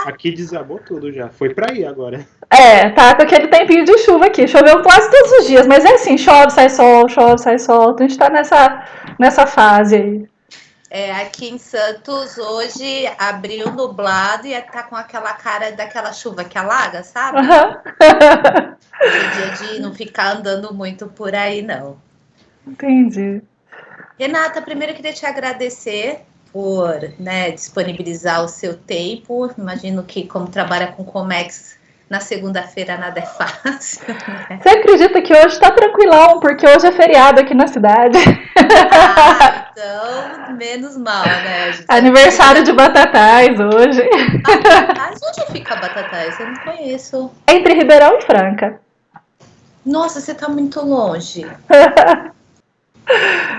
Aqui desabou tudo já. Foi pra ir agora. Tá com aquele tempinho de chuva aqui. Choveu quase todos os dias, mas é assim, chove, sai sol. Então a gente tá nessa fase aí. Aqui em Santos hoje abriu nublado e tá com aquela cara daquela chuva que alaga, sabe? Uhum. Hoje é dia de não ficar andando muito por aí, não. Entendi. Renata, primeiro eu queria te agradecer por, né, disponibilizar o seu tempo. Imagino que, como trabalha com Comex, na segunda-feira nada é fácil. Né? Você acredita que hoje tá tranquilão, porque hoje é feriado aqui na cidade. Então, menos mal, né? Aniversário de Batatais hoje. Batatais? Onde fica Batatais? Eu não conheço. Entre Ribeirão e Franca. Nossa, você tá muito longe.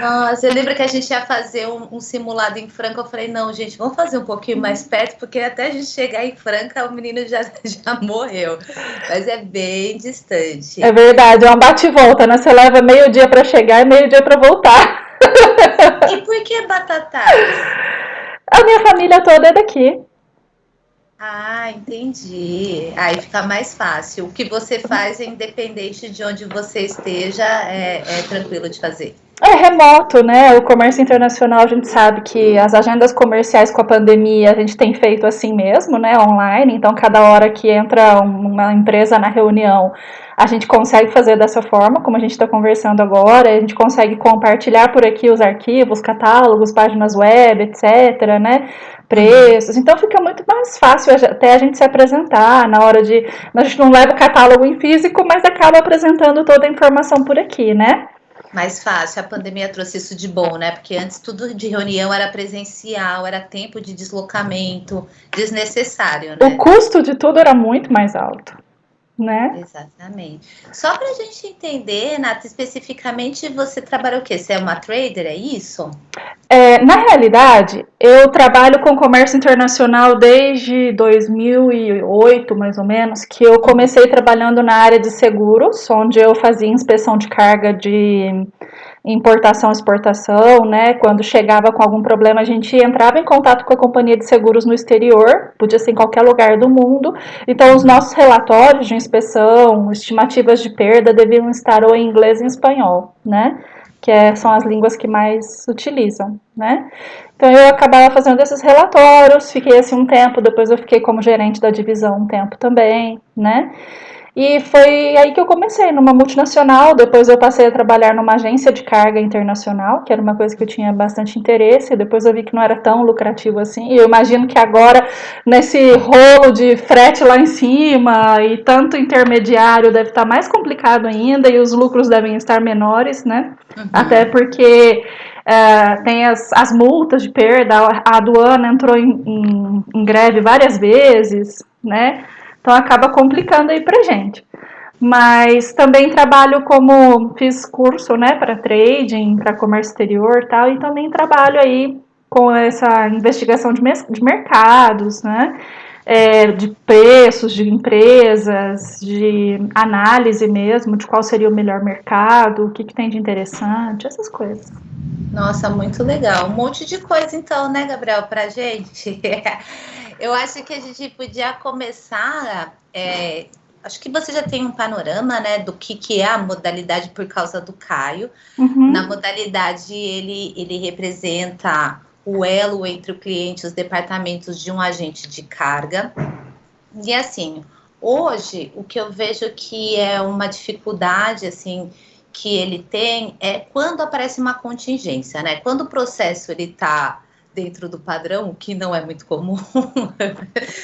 Nossa, eu lembro que a gente ia fazer um simulado em Franca. Eu falei, não, gente, vamos fazer um pouquinho mais perto, porque até a gente chegar em Franca, o menino já morreu. Mas é bem distante. É verdade, é um bate-volta, né? Você leva meio-dia para chegar e meio-dia para voltar. E por que Batatais? A minha família toda é daqui. Ah, entendi. Aí fica mais fácil. O que você faz, independente de onde você esteja, é tranquilo de fazer. É remoto, né? O comércio internacional, a gente sabe que as agendas comerciais com a pandemia a gente tem feito assim mesmo, né? Online. Então, cada hora que entra uma empresa na reunião, a gente consegue fazer dessa forma, como a gente está conversando agora. A gente consegue compartilhar por aqui os arquivos, catálogos, páginas web, etc., né? Preços. Então, fica muito mais fácil até a gente se apresentar na hora de. A gente não leva o catálogo em físico, mas acaba apresentando toda a informação por aqui, né? Mais fácil, a pandemia trouxe isso de bom, né? Porque antes tudo de reunião era presencial, era tempo de deslocamento, desnecessário, O né? custo de tudo era muito mais alto, né? Exatamente. Só para a gente entender, Renata, especificamente você trabalha o quê? Você é uma trader, é isso? Na realidade, eu trabalho com comércio internacional desde 2008, mais ou menos, que eu comecei trabalhando na área de seguros, onde eu fazia inspeção de carga de importação e exportação, né? Quando chegava com algum problema, a gente entrava em contato com a companhia de seguros no exterior, podia ser em qualquer lugar do mundo. Então, os nossos relatórios de inspeção, estimativas de perda, deviam estar ou em inglês ou em espanhol, né? São as línguas que mais utilizam, né? Então, eu acabava fazendo esses relatórios, fiquei assim um tempo, depois eu fiquei como gerente da divisão um tempo também, né? E foi aí que eu comecei, numa multinacional, depois eu passei a trabalhar numa agência de carga internacional, que era uma coisa que eu tinha bastante interesse, depois eu vi que não era tão lucrativo assim, e eu imagino que agora, nesse rolo de frete lá em cima, e tanto intermediário, deve estar mais complicado ainda, e os lucros devem estar menores, né? Até porque tem as multas de perda, a aduana entrou em greve várias vezes, né? Então acaba complicando aí pra gente. Mas também trabalho fiz curso, né, para trading, para comércio exterior e tal, e também trabalho aí com essa investigação de mercados, né, de preços de empresas, de análise mesmo, de qual seria o melhor mercado, o que tem de interessante, essas coisas. Nossa, muito legal. Um monte de coisa então, né, Gabriel, pra gente? Eu acho que a gente podia começar. Acho que você já tem um panorama, né, do que é a modalidade por causa do Caio. Uhum. Na modalidade, ele representa o elo entre o cliente e os departamentos de um agente de carga. E assim, hoje, o que eu vejo que é uma dificuldade, assim, que ele tem é quando aparece uma contingência, né? Quando o processo ele está dentro do padrão, o que não é muito comum,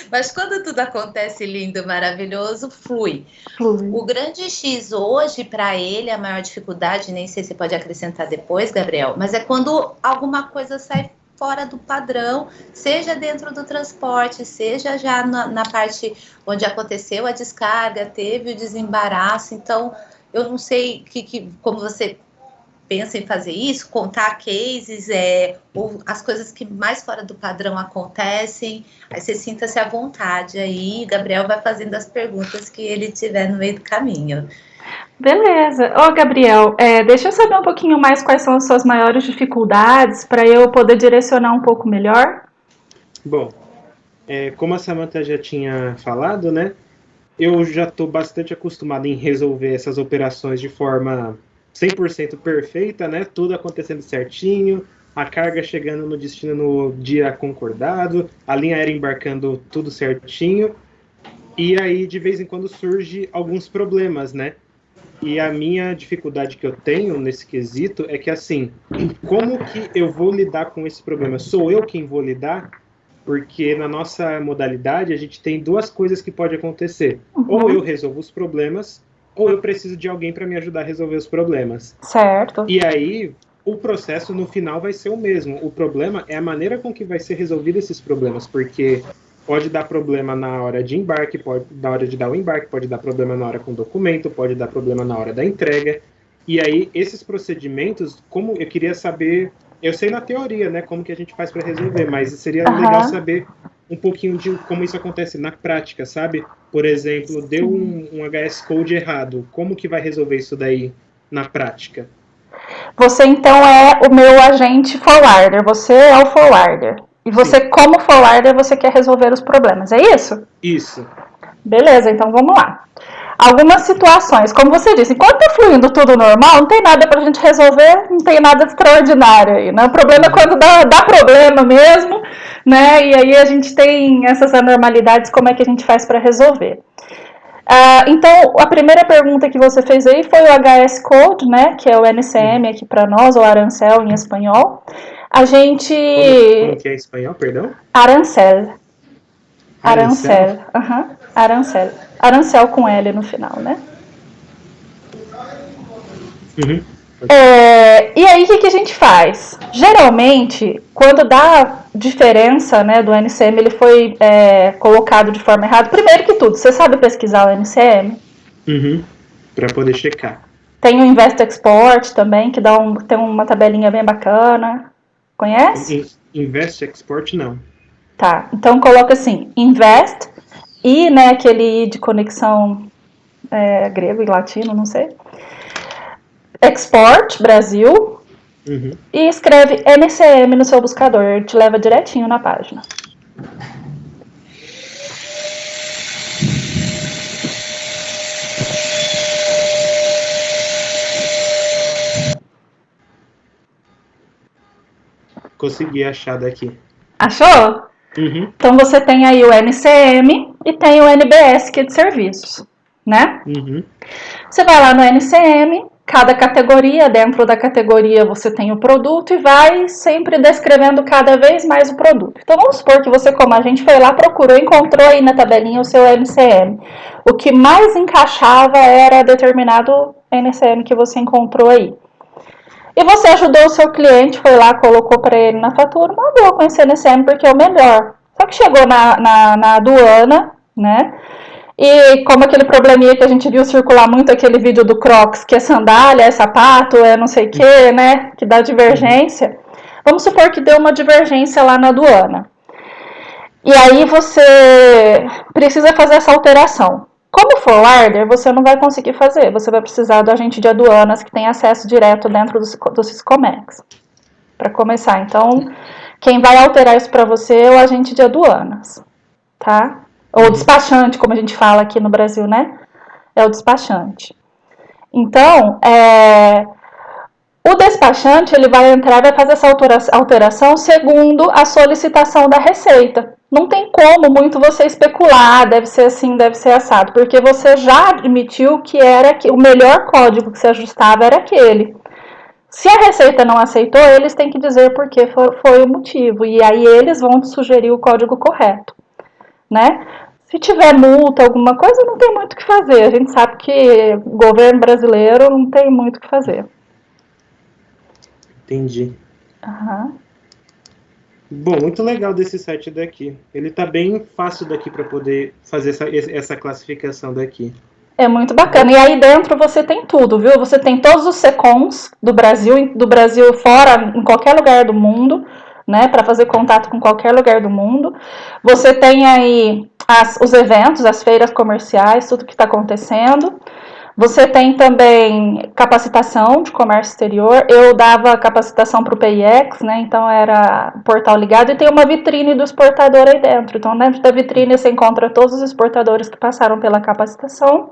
mas quando tudo acontece lindo, maravilhoso, flui. O grande X hoje, para ele, a maior dificuldade, nem sei se pode acrescentar depois, Gabriel, mas é quando alguma coisa sai fora do padrão, seja dentro do transporte, seja já na parte onde aconteceu a descarga, teve o desembaraço. Então, eu não sei como você pensa em fazer isso, contar cases, ou as coisas que mais fora do padrão acontecem. Aí você sinta-se à vontade aí, Gabriel vai fazendo as perguntas que ele tiver no meio do caminho. Beleza. Ô, Gabriel, deixa eu saber um pouquinho mais quais são as suas maiores dificuldades para eu poder direcionar um pouco melhor. Bom, Como a Samantha já tinha falado, né? Eu já estou bastante acostumado em resolver essas operações de forma 100% perfeita, né? Tudo acontecendo certinho, a carga chegando no destino no dia concordado, a linha aérea embarcando tudo certinho. E aí, de vez em quando, surge alguns problemas, né? E a minha dificuldade que eu tenho nesse quesito é que, assim, como que eu vou lidar com esse problema? Sou eu quem vou lidar? Porque na nossa modalidade a gente tem duas coisas que pode acontecer. Ou eu resolvo os problemas, ou eu preciso de alguém para me ajudar a resolver os problemas. Certo. E aí, o processo no final vai ser o mesmo. O problema é a maneira com que vai ser resolvido esses problemas, porque pode dar problema na hora de embarque, pode na hora de dar o embarque, pode dar problema na hora com o documento, pode dar problema na hora da entrega. E aí, esses procedimentos, como eu queria saber, eu sei na teoria, né, como que a gente faz para resolver, mas seria legal saber um pouquinho de como isso acontece na prática, sabe? Por exemplo, deu um HS Code errado, como que vai resolver isso daí na prática? Você então é o meu agente forwarder, você é o forwarder. E você, Sim. como forwarder, você quer resolver os problemas, é isso? Isso. Beleza, então vamos lá. Algumas situações, como você disse, enquanto tá fluindo tudo normal, não tem nada pra gente resolver, não tem nada extraordinário aí, né? O problema é quando dá problema mesmo, né? E aí a gente tem essas anormalidades, como é que a gente faz para resolver? Então, a primeira pergunta que você fez aí foi o HS Code, né? Que é o NCM aqui para nós, ou Arancel em espanhol. A gente... Como que é em espanhol, perdão? Arancel. Arancel? Arancel. Arancel com L no final, né? Uhum. E aí, o que a gente faz? Geralmente, quando dá diferença, né, do NCM, ele foi colocado de forma errada. Primeiro que tudo, você sabe pesquisar o NCM? Uhum. Para poder checar. Tem o Invest Export também, que tem uma tabelinha bem bacana. Conhece? Invest Export, não. Tá, então coloca assim, Invest, I, né, aquele I de conexão grego e latino, não sei. Export, Brasil, e escreve NCM no seu buscador, ele te leva direitinho na página. Consegui achar daqui. Achou? Uhum. Então você tem aí o NCM e tem o NBS, que é de serviços, né? Uhum. Você vai lá no NCM, cada categoria, dentro da categoria você tem o produto e vai sempre descrevendo cada vez mais o produto. Então vamos supor que você, como a gente foi lá, procurou, encontrou aí na tabelinha o seu NCM. O que mais encaixava era determinado NCM que você encontrou aí. E você ajudou o seu cliente, foi lá, colocou para ele na fatura, mandou com esse NCM porque é o melhor. Só que chegou na aduana, né? E como aquele probleminha que a gente viu circular muito, aquele vídeo do Crocs, que é sandália, é sapato, é não sei o que, né? Que dá divergência. Vamos supor que deu uma divergência lá na aduana. E aí você precisa fazer essa alteração. Como forwarder, você não vai conseguir fazer. Você vai precisar do agente de aduanas que tem acesso direto dentro do Syscomex. Para começar. Então, quem vai alterar isso para você é o agente de aduanas. Tá? Ou despachante, como a gente fala aqui no Brasil, né? É o despachante. Então, o despachante ele vai entrar e vai fazer essa alteração segundo a solicitação da Receita. Não tem como muito você especular, deve ser assim, deve ser assado, porque você já admitiu que era o melhor código que se ajustava era aquele. Se a Receita não aceitou, eles têm que dizer por que foi o motivo, e aí eles vão sugerir o código correto, né? Se tiver multa, alguma coisa, não tem muito o que fazer. A gente sabe que o governo brasileiro não tem muito o que fazer. Entendi. Bom, muito legal desse site daqui. Ele tá bem fácil daqui para poder fazer essa classificação daqui. É muito bacana. E aí dentro você tem tudo, viu? Você tem todos os SECOMs do Brasil fora, em qualquer lugar do mundo, né? Para fazer contato com qualquer lugar do mundo. Você tem aí os eventos, as feiras comerciais, tudo que está acontecendo. Você tem também capacitação de comércio exterior. Eu dava capacitação para o PIX, né? Então era portal ligado e tem uma vitrine do exportador aí dentro. Então dentro da vitrine você encontra todos os exportadores que passaram pela capacitação.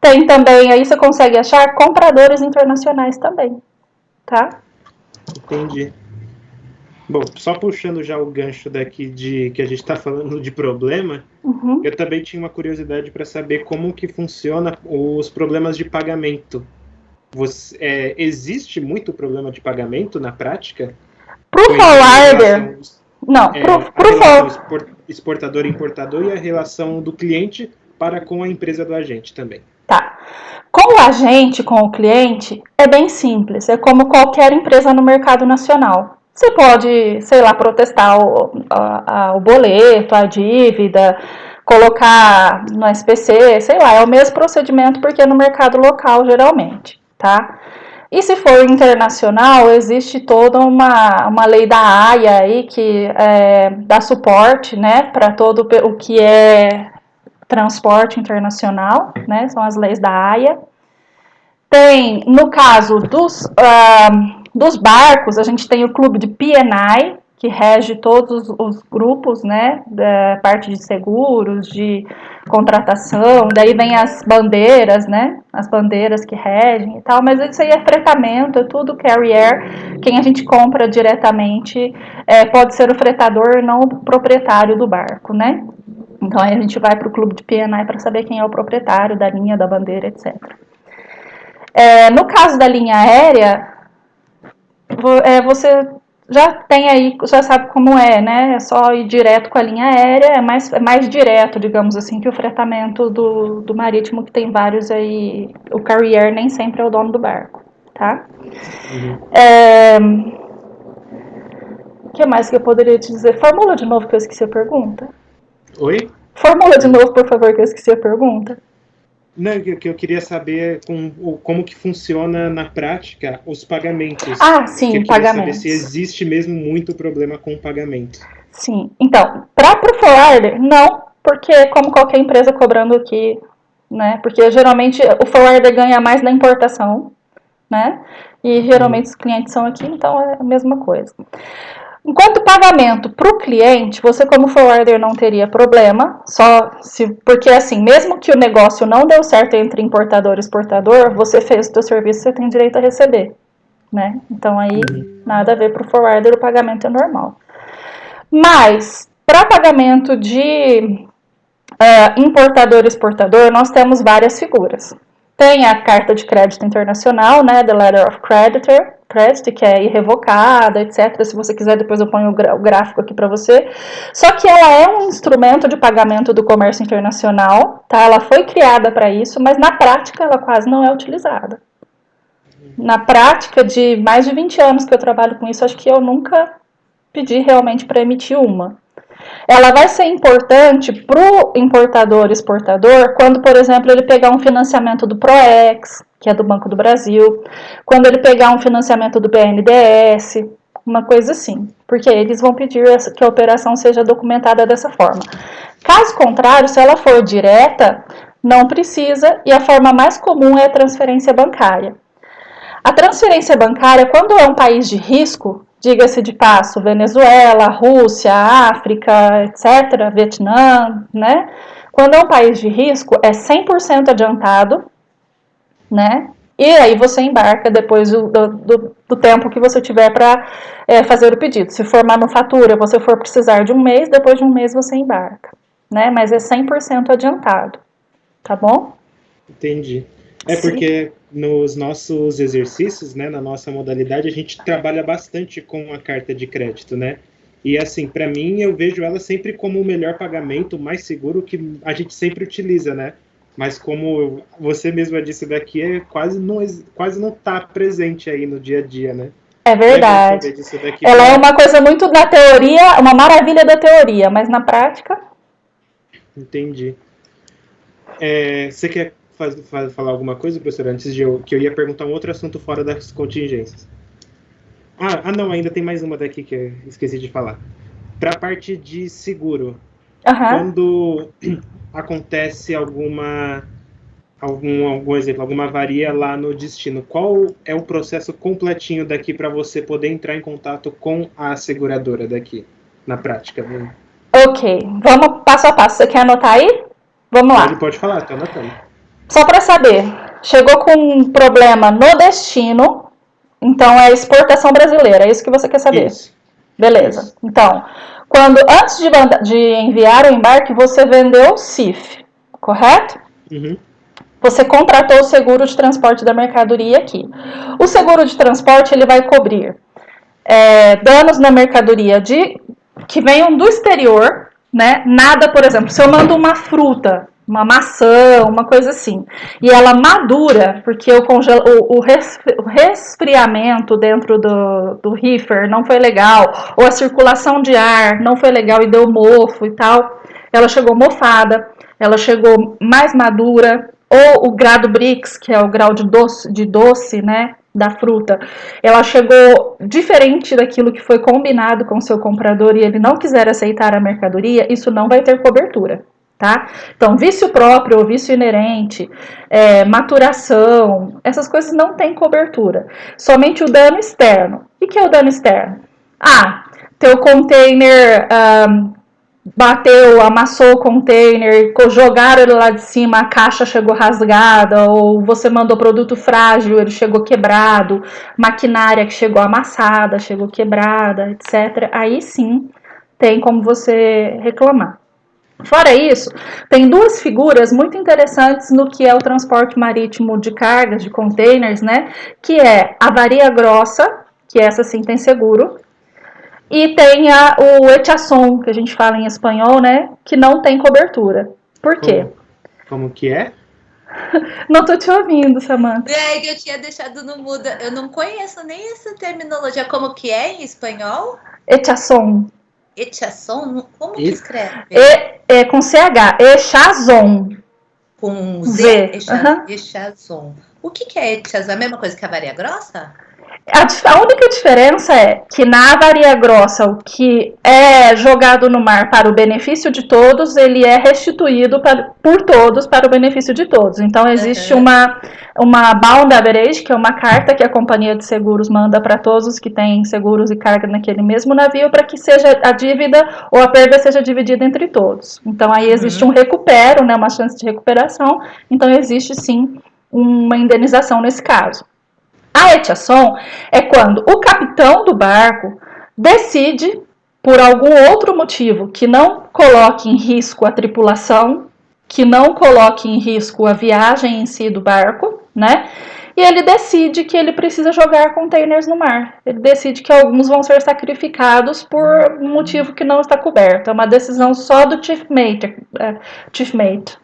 Tem também, aí você consegue achar compradores internacionais também, tá? Entendi. Bom, só puxando já o gancho daqui de que a gente está falando de problema, eu também tinha uma curiosidade para saber como que funciona os problemas de pagamento. Existe muito problema de pagamento na prática? Pro forwarder, não, A relação exportador e importador e a relação do cliente para com a empresa do agente também. Tá. Com o agente, com o cliente, é bem simples. É como qualquer empresa no mercado nacional. Você pode, sei lá, protestar o boleto, a dívida, colocar no SPC, sei lá, é o mesmo procedimento porque é no mercado local, geralmente, tá? E se for internacional, existe toda uma lei da AIA aí que dá suporte, né, para todo o que é transporte internacional, né, são as leis da AIA. Tem, no caso dos barcos, a gente tem o clube de P&I, que rege todos os grupos, né, da parte de seguros, de contratação, daí vem as bandeiras, né, as bandeiras que regem e tal, mas isso aí é fretamento, é tudo carrier, quem a gente compra diretamente pode ser o fretador, não o proprietário do barco, né. Então aí a gente vai para o clube de P&I para saber quem é o proprietário da linha, da bandeira, etc. No caso da linha aérea, você já tem aí, já sabe como é, né? É só ir direto com a linha aérea, é mais direto, digamos assim, que o fretamento do marítimo, que tem vários aí. O carrier nem sempre é o dono do barco, tá? O que mais que eu poderia te dizer? Formula de novo que eu esqueci a pergunta. Oi? Formula de novo, por favor, que eu esqueci a pergunta. Não, que eu queria saber como que funciona na prática os pagamentos. Ah, sim, que eu queria pagamentos. saber se existe mesmo muito problema com o pagamento. Sim, então, para o forwarder, não, porque como qualquer empresa cobrando aqui, né, porque geralmente o forwarder ganha mais na importação, né, e geralmente os clientes são aqui, então é a mesma coisa. Enquanto pagamento para o cliente, você como forwarder não teria problema, porque assim, mesmo que o negócio não deu certo entre importador e exportador, você fez o seu serviço, você tem direito a receber, né? Então aí nada a ver para o forwarder, o pagamento é normal. Mas para pagamento de importador e exportador, nós temos várias figuras. Tem a carta de crédito internacional, né, the letter of credit, que é irrevocada, etc. Se você quiser, depois eu ponho o gráfico aqui para você. Só que ela é um instrumento de pagamento do comércio internacional, tá? Ela foi criada para isso, mas na prática ela quase não é utilizada. Na prática, de mais de 20 anos que eu trabalho com isso, acho que eu nunca pedi realmente para emitir uma. Ela vai ser importante para o importador e exportador quando, por exemplo, ele pegar um financiamento do PROEX, que é do Banco do Brasil, quando ele pegar um financiamento do BNDES, uma coisa assim, porque eles vão pedir que a operação seja documentada dessa forma. Caso contrário, se ela for direta, não precisa, e a forma mais comum é a transferência bancária. A transferência bancária, quando é um país de risco, diga-se de passo, Venezuela, Rússia, África, etc., Vietnã, né? Quando é um país de risco, é 100% adiantado, né? E aí você embarca depois do tempo que você tiver para fazer o pedido. Se for manufatura, você for precisar de um mês, depois de um mês você embarca, né? Mas é 100% adiantado, tá bom? Entendi. Porque nos nossos exercícios, né, na nossa modalidade, a gente trabalha bastante com a carta de crédito, né? E assim, para mim, eu vejo ela sempre como o melhor pagamento, o mais seguro que a gente sempre utiliza, né? Mas como você mesma disse daqui, quase não está presente aí no dia a dia, né? É verdade. Ela é uma coisa muito da teoria, uma maravilha da teoria, mas na prática... Entendi. Você quer falar alguma coisa, professor, antes que eu ia perguntar um outro assunto fora das contingências? Não, ainda tem mais uma daqui que eu esqueci de falar. Para a parte de seguro, quando acontece alguma algum exemplo, alguma avaria lá no destino, qual é o processo completinho daqui para você poder entrar em contato com a seguradora daqui, na prática? Né? Ok, vamos passo a passo. Você quer anotar aí? Vamos lá. Pode falar, estou anotando. Só para saber, chegou com um problema no destino, então é exportação brasileira, é isso que você quer saber? Isso. Beleza. Isso. Então, antes de enviar o embarque, você vendeu o CIF, correto? Uhum. Você contratou o seguro de transporte da mercadoria aqui. O seguro de transporte ele vai cobrir danos na mercadoria que venham do exterior, né? Nada, por exemplo, se eu mando uma fruta, uma maçã, uma coisa assim, e ela madura, porque o resfriamento dentro do reefer não foi legal, ou a circulação de ar não foi legal e deu mofo e tal, ela chegou mofada, ela chegou mais madura, ou o grado Brix, que é o grau de doce, né, da fruta, ela chegou diferente daquilo que foi combinado com o seu comprador e ele não quiser aceitar a mercadoria, isso não vai ter cobertura, tá? Então, vício próprio ou vício inerente, maturação, essas coisas não têm cobertura. Somente o dano externo. O que é o dano externo? Teu container bateu, amassou o container, jogaram ele lá de cima, a caixa chegou rasgada, ou você mandou produto frágil, ele chegou quebrado, maquinária que chegou amassada, chegou quebrada, etc. Aí sim tem como você reclamar. Fora isso, tem duas figuras muito interessantes no que é o transporte marítimo de cargas, de containers, né? Que é a avaria grossa, que essa sim tem seguro, e tem o etiasson, que a gente fala em espanhol, né? Que não tem cobertura. Por quê? Como que é? Não tô te ouvindo, Samantha. É que eu tinha deixado no mudo. Eu não conheço nem essa terminologia. Como que é em espanhol? Etiasson. Etiasson? Como que escreve? Com CH. Etiasson. Com Z? Uhum. Etiasson. O que é etiasson? A mesma coisa que a avaria grossa? A única diferença é que na avaria grossa, o que é jogado no mar para o benefício de todos, ele é restituído por todos para o benefício de todos. Então, existe uma bound average, que é uma carta que a companhia de seguros manda para todos os que têm seguros e carga naquele mesmo navio, para que seja a dívida ou a perda seja dividida entre todos. Então, aí existe um recupero, né, uma chance de recuperação. Então, existe sim uma indenização nesse caso. A etiasson é quando o capitão do barco decide, por algum outro motivo, que não coloque em risco a tripulação, que não coloque em risco a viagem em si do barco, né? E ele decide que ele precisa jogar containers no mar. Ele decide que alguns vão ser sacrificados por um motivo que não está coberto. É uma decisão só do chief mate,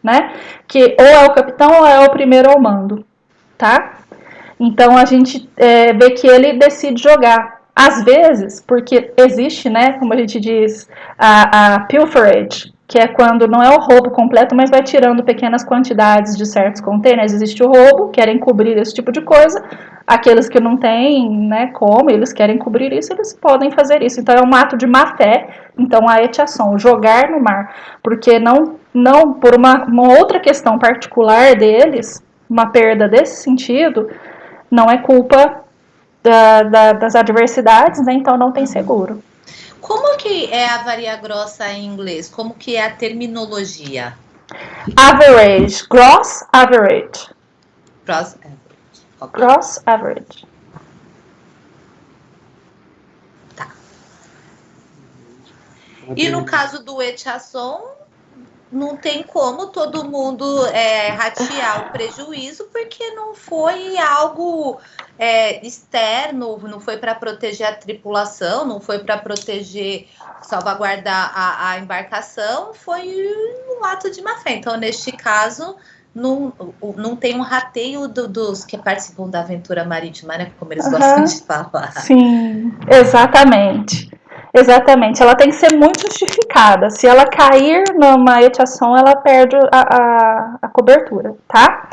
né? Que ou é o capitão ou é o primeiro ao mando, tá? Então, a gente vê que ele decide jogar. Às vezes, porque existe, né, como a gente diz, a pilferage, que é quando não é o roubo completo, mas vai tirando pequenas quantidades de certos containers. Existe o roubo, querem cobrir esse tipo de coisa. Aqueles que não têm, né, como, eles querem cobrir isso, eles podem fazer isso. Então, é um ato de má fé. Então, a etiasson, jogar no mar, porque não por uma outra questão particular deles, uma perda desse sentido, não é culpa das adversidades, né? Então não tem seguro. Como que é a avaria grossa em inglês? Como que é a terminologia? Average. Gross average. Gross average. Okay. Gross average. Tá. E no caso do etiasson, não tem como todo mundo ratear o prejuízo, porque não foi algo externo, não foi para proteger a tripulação, não foi para proteger, salvaguardar a embarcação, foi um ato de má fé. Então, neste caso, não tem um rateio dos que participam da aventura marítima, né? Como eles gostam de falar. Sim, exatamente. Exatamente, ela tem que ser muito justificada. Se ela cair numa etiasson, ela perde a cobertura, tá?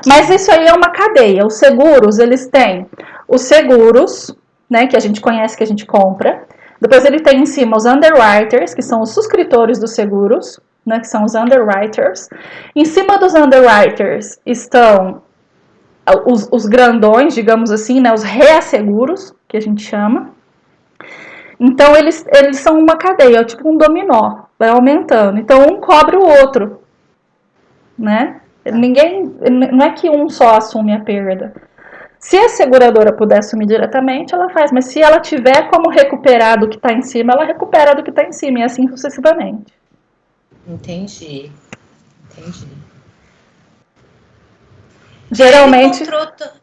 Mas isso aí é uma cadeia. Os seguros, eles têm os seguros, né, que a gente conhece, que a gente compra. Depois ele tem em cima os underwriters, que são os subscritores dos seguros, né, que são os underwriters. Em cima dos underwriters estão os grandões, digamos assim, né, os reasseguros, que a gente chama. Então, eles são uma cadeia, tipo um dominó, vai aumentando. Então, um cobre o outro, né? Não é que um só assume a perda. Se a seguradora puder assumir diretamente, ela faz. Mas se ela tiver como recuperar do que está em cima, ela recupera do que está em cima, e assim sucessivamente. Entendi. Geralmente...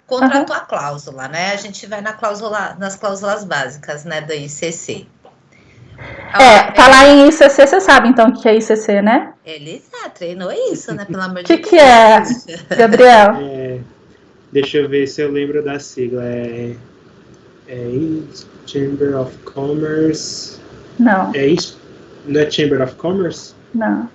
Contratou a cláusula, né? A gente vai nas cláusulas básicas, né, do ICC. Falar em ICC, você sabe então o que é ICC, né? Ele já treinou isso, né? Pelo amor de Deus. O que é, Gabriel? Deixa eu ver se eu lembro da sigla. Chamber of Commerce. Não. Não é Chamber of Commerce? Não.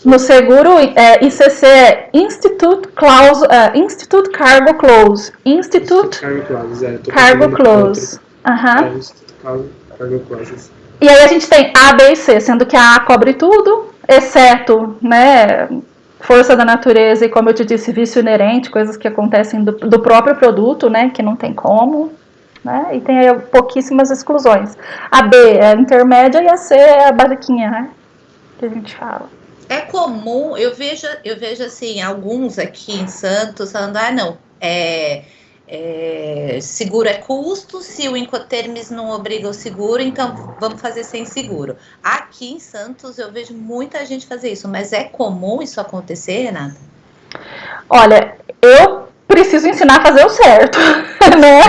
No seguro, ICC é Institute Cargo Clause. Institute Cargo Clause. Cargo Clauses. E aí a gente tem A, B e C, sendo que a A cobre tudo, exceto, né, força da natureza e, como eu te disse, vício inerente, coisas que acontecem do próprio produto, né, que não tem como, né, e tem aí pouquíssimas exclusões. A B é a intermédia e a C é a basiquinha, né, que a gente fala. É comum, eu vejo assim, alguns aqui em Santos falando, seguro é custo, se o Incoterms não obriga o seguro, então vamos fazer sem seguro. Aqui em Santos eu vejo muita gente fazer isso, mas é comum isso acontecer, Renata? Olha, eu preciso ensinar a fazer o certo, né?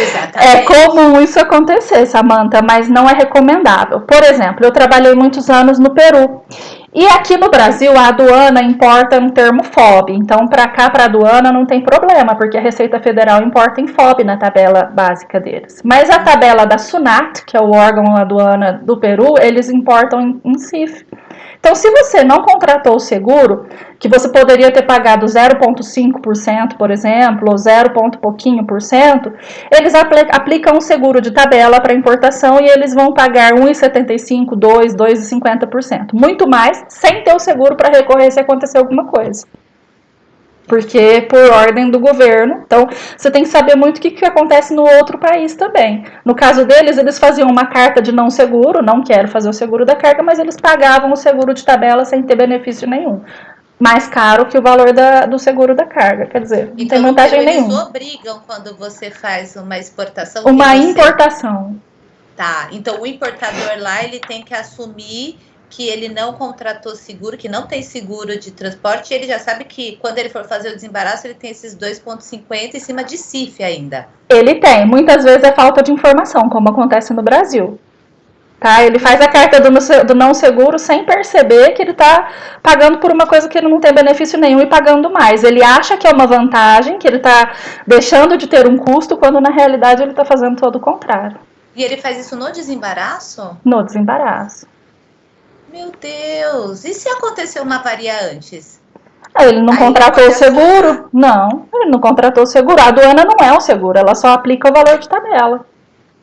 Exatamente. É comum isso acontecer, Samantha, mas não é recomendável. Por exemplo, eu trabalhei muitos anos no Peru. E aqui no Brasil, a aduana importa no termo FOB. Então, para cá, para a aduana, não tem problema, porque a Receita Federal importa em FOB na tabela básica deles. Mas a tabela da SUNAT, que é o órgão aduana do Peru, eles importam em CIF. Então, se você não contratou o seguro, que você poderia ter pagado 0,5%, por exemplo, ou 0, pouquinho por cento, eles aplicam um seguro de tabela para importação e eles vão pagar 1,75%, 2%, 2,50%. Muito mais, sem ter o seguro para recorrer se acontecer alguma coisa. Porque por ordem do governo. Então, você tem que saber muito o que acontece no outro país também. No caso deles, eles faziam uma carta de não seguro, não quero fazer o seguro da carga, mas eles pagavam o seguro de tabela sem ter benefício nenhum. Mais caro que o valor do seguro da carga, quer dizer, não tem vantagem nenhuma. Eles obrigam quando você faz uma exportação? Importação. Tá, então o importador lá, ele tem que assumir que ele não contratou seguro, que não tem seguro de transporte, e ele já sabe que quando ele for fazer o desembaraço, ele tem esses 2,50 em cima de CIF ainda. Ele tem, muitas vezes é falta de informação, como acontece no Brasil. Tá? Ele faz a carta do não seguro sem perceber que ele está pagando por uma coisa que ele não tem benefício nenhum e pagando mais. Ele acha que é uma vantagem, que ele está deixando de ter um custo, quando na realidade ele está fazendo todo o contrário. E ele faz isso no desembaraço? No desembaraço. Meu Deus! E se aconteceu uma avaria antes? Ele não contratou o seguro? Não, ele não contratou o seguro. A aduana não é um seguro, ela só aplica o valor de tabela.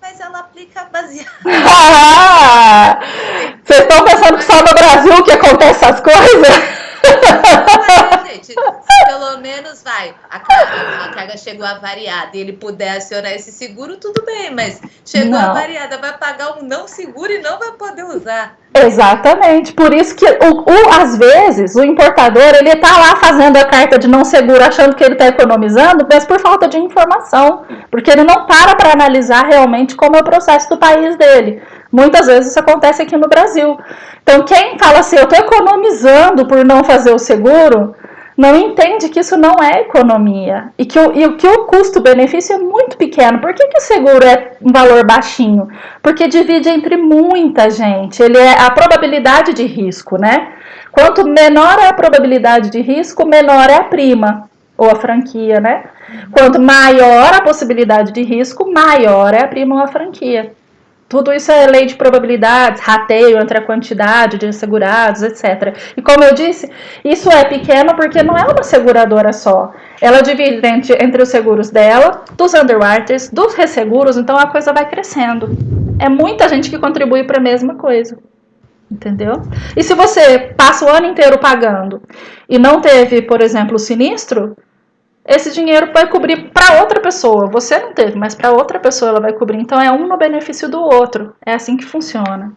Mas ela aplica baseado... Vocês estão pensando que só no Brasil que acontece essas coisas? Mas, gente, se pelo menos a carga chegou avariada e ele puder acionar esse seguro, tudo bem, mas chegou avariada, vai pagar um não seguro e não vai poder usar. Exatamente, por isso que às vezes o importador ele tá lá fazendo a carta de não seguro achando que ele está economizando, mas por falta de informação, porque ele não para analisar realmente como é o processo do país dele. Muitas vezes isso acontece aqui no Brasil. Então quem fala assim, eu estou economizando por não fazer o seguro, não entende que isso não é economia e que o custo-benefício é muito pequeno. Por que o seguro é um valor baixinho? Porque divide entre muita gente. Ele é a probabilidade de risco, né? Quanto menor é a probabilidade de risco, menor é a prima ou a franquia, né? Quanto maior a possibilidade de risco, maior é a prima ou a franquia. Tudo isso é lei de probabilidades, rateio entre a quantidade de segurados, etc. E como eu disse, isso é pequeno porque não é uma seguradora só. Ela divide entre os seguros dela, dos underwriters, dos resseguros, então a coisa vai crescendo. É muita gente que contribui para a mesma coisa. Entendeu? E se você passa o ano inteiro pagando e não teve, por exemplo, o sinistro, esse dinheiro vai cobrir para outra pessoa. Você não teve, mas para outra pessoa ela vai cobrir. Então é um no benefício do outro. É assim que funciona,